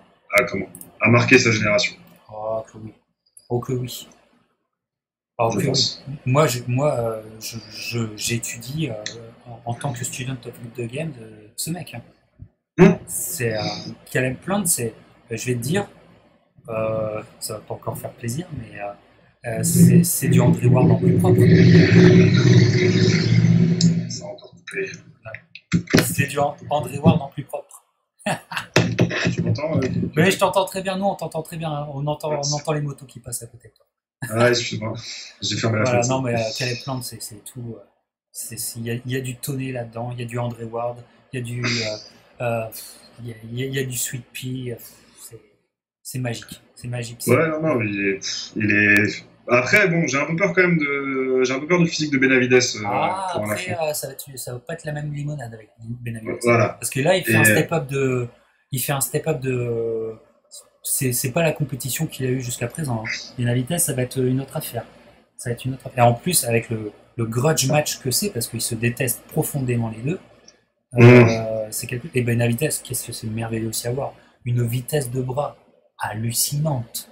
marquer sa génération. Oh que oui. Alors que oui. Moi, j'étudie en tant que student of the game de ce mec. C'est Caleb Plant, je vais te dire, Ça va pas encore faire plaisir, mais c'est du André Ward en plus propre. Ça a encore coupé. C'est du André Ward en plus propre. Tu m'entends Mais je t'entends très bien, nous on t'entend très bien, hein. On entend les motos qui passent à côté de toi. Ah, excuse-moi, j'ai fermé la fenêtre. Non, mais Caleb Plant, c'est tout. Il y a du Toney là-dedans, il y a du André Ward, il y a du. Il y a du Sweet Pea. C'est magique. C'est magique. Ouais, non, il est. Après, bon, j'ai un peu peur quand même j'ai un peu peur du physique de Benavides pour un après, affront. ça va pas être la même limonade avec Benavides. Voilà. Parce que là, il fait un step-up de. Il fait un step-up de. C'est pas la compétition qu'il a eu jusqu'à présent, hein. Benavides, ça va être une autre affaire. Ça va être une autre affaire. Et en plus, avec le grudge match que c'est, parce qu'ils se détestent profondément les deux, c'est quelque. Et Benavides, qu'est-ce que c'est merveilleux aussi à voir. Une vitesse de bras hallucinante.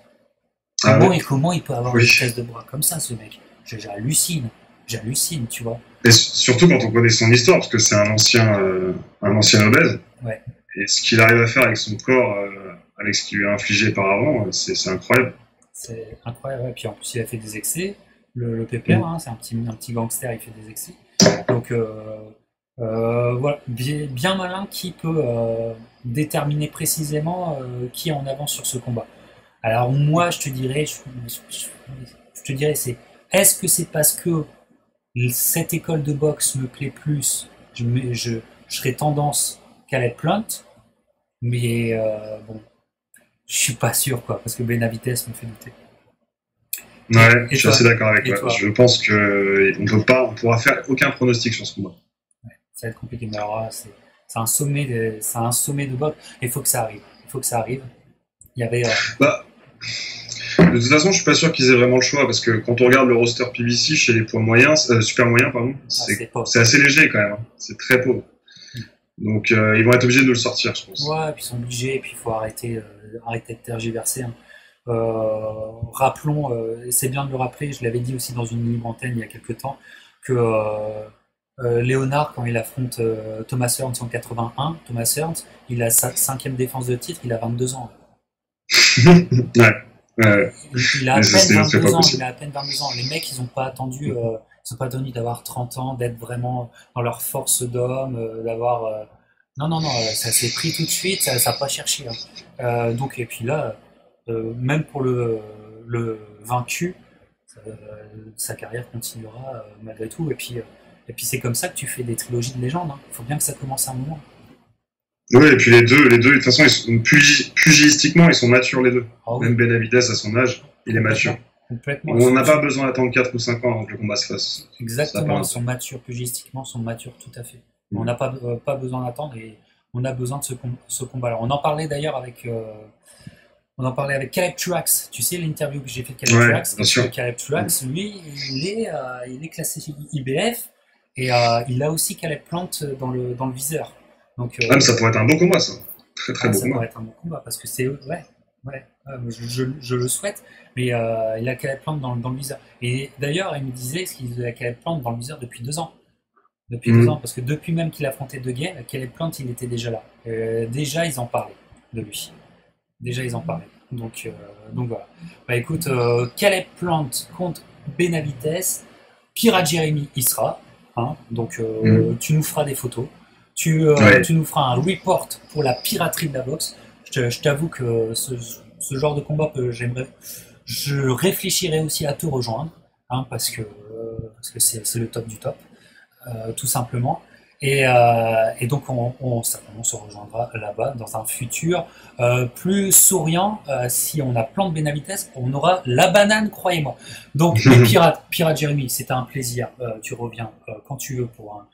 Comment il peut avoir une vitesse de bras comme ça, ce mec? J'hallucine, tu vois. Et surtout quand on connaît son histoire, parce que c'est un ancien obèse. Ouais. Et ce qu'il arrive à faire avec son corps, avec ce qu'il lui a infligé par avant, c'est incroyable. C'est incroyable. Et puis en plus, il a fait des excès. Le pépère, hein, c'est un petit gangster, il fait des excès. Donc voilà, bien malin qui peut déterminer précisément qui est en avance sur ce combat. Alors moi, je te dirais, est-ce que c'est parce que cette école de boxe me plaît plus, je serais tendance Caleb Plant, mais bon, je suis pas sûr, quoi, parce que Benavides me fait douter. Ouais, je suis assez d'accord avec toi. Je pense qu'on pourra faire aucun pronostic sur ce combat. Ouais, ça va être compliqué, mais alors là, c'est un sommet de boxe. Il faut que ça arrive. Il y avait. De toute façon, je suis pas sûr qu'ils aient vraiment le choix, parce que quand on regarde le roster PBC chez les poids moyens, super moyens, pardon, c'est assez léger quand même. Hein. C'est très pauvre. Donc ils vont être obligés de le sortir, je pense. Ouais, puis ils sont obligés, et puis il faut arrêter de tergiverser. Hein. Rappelons, c'est bien de le rappeler, je l'avais dit aussi dans une libre antenne il y a quelques temps, que Léonard, quand il affronte Thomas Hearns en 81, Thomas Hearns, il a sa 5e défense de titre, il a 22 ans. Ouais. Il a à peine 22 ans. Les mecs, ils n'ont pas attendu d'avoir 30 ans, d'être vraiment dans leur force d'homme, d'avoir. Non, ça s'est pris tout de suite, ça n'a pas cherché. Hein. Donc, et puis là, même pour le vaincu, sa carrière continuera malgré tout. Et puis c'est comme ça que tu fais des trilogies de légende. Hein. Il faut bien que ça commence à un moment. Oui, et puis les deux, de toute façon, pugilistiquement, ils sont matures les deux. Oh, oui. Même Benavides, à son âge, il est mature. Complètement. On n'a pas besoin d'attendre 4 ou 5 ans avant que le combat se fasse. Exactement, ils sont matures pugilistiquement, sont matures tout à fait. On n'a pas besoin d'attendre et on a besoin de ce combat-là. On en parlait d'ailleurs avec Caleb Truax. Tu sais l'interview que j'ai fait de Caleb Truax. Bien sûr. Caleb Truax, lui, il est classé IBF et il a aussi Caleb Plant dans le viseur. Donc, mais ça pourrait être un bon combat, ça. Très très beau combat. Ça pourrait être un bon combat parce que c'est je le souhaite, mais il a Caleb Plant dans le viseur. Et d'ailleurs, il me disait qu'il a Caleb Plant dans le viseur depuis 2 ans. Depuis 2 ans, parce que depuis même qu'il affrontait De Gale, Caleb Plant, il était déjà là. Déjà, ils en parlaient de lui. Donc voilà. Bah écoute, Caleb Plant contre Benavides, Pirate Jeremy y sera. Hein, donc tu nous feras des photos. Tu nous feras un report pour la piraterie de la boxe. Je t'avoue que ce genre de combat, je réfléchirais aussi à te rejoindre, hein, parce que c'est le top du top, tout simplement. Et donc on certainement se rejoindra là-bas dans un futur plus souriant. Si on a Plante Benavides, on aura la banane, croyez-moi. Donc Pirate Jeremy, c'était un plaisir. Tu reviens quand tu veux pour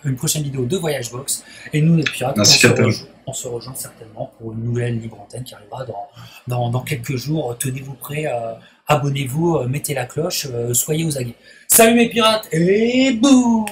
une prochaine vidéo de Voyage Box. Et nous les pirates, on se rejoint certainement pour une nouvelle libre antenne qui arrivera dans quelques jours. Tenez-vous prêts, abonnez-vous, mettez la cloche, soyez aux aguets. Salut mes pirates et boum!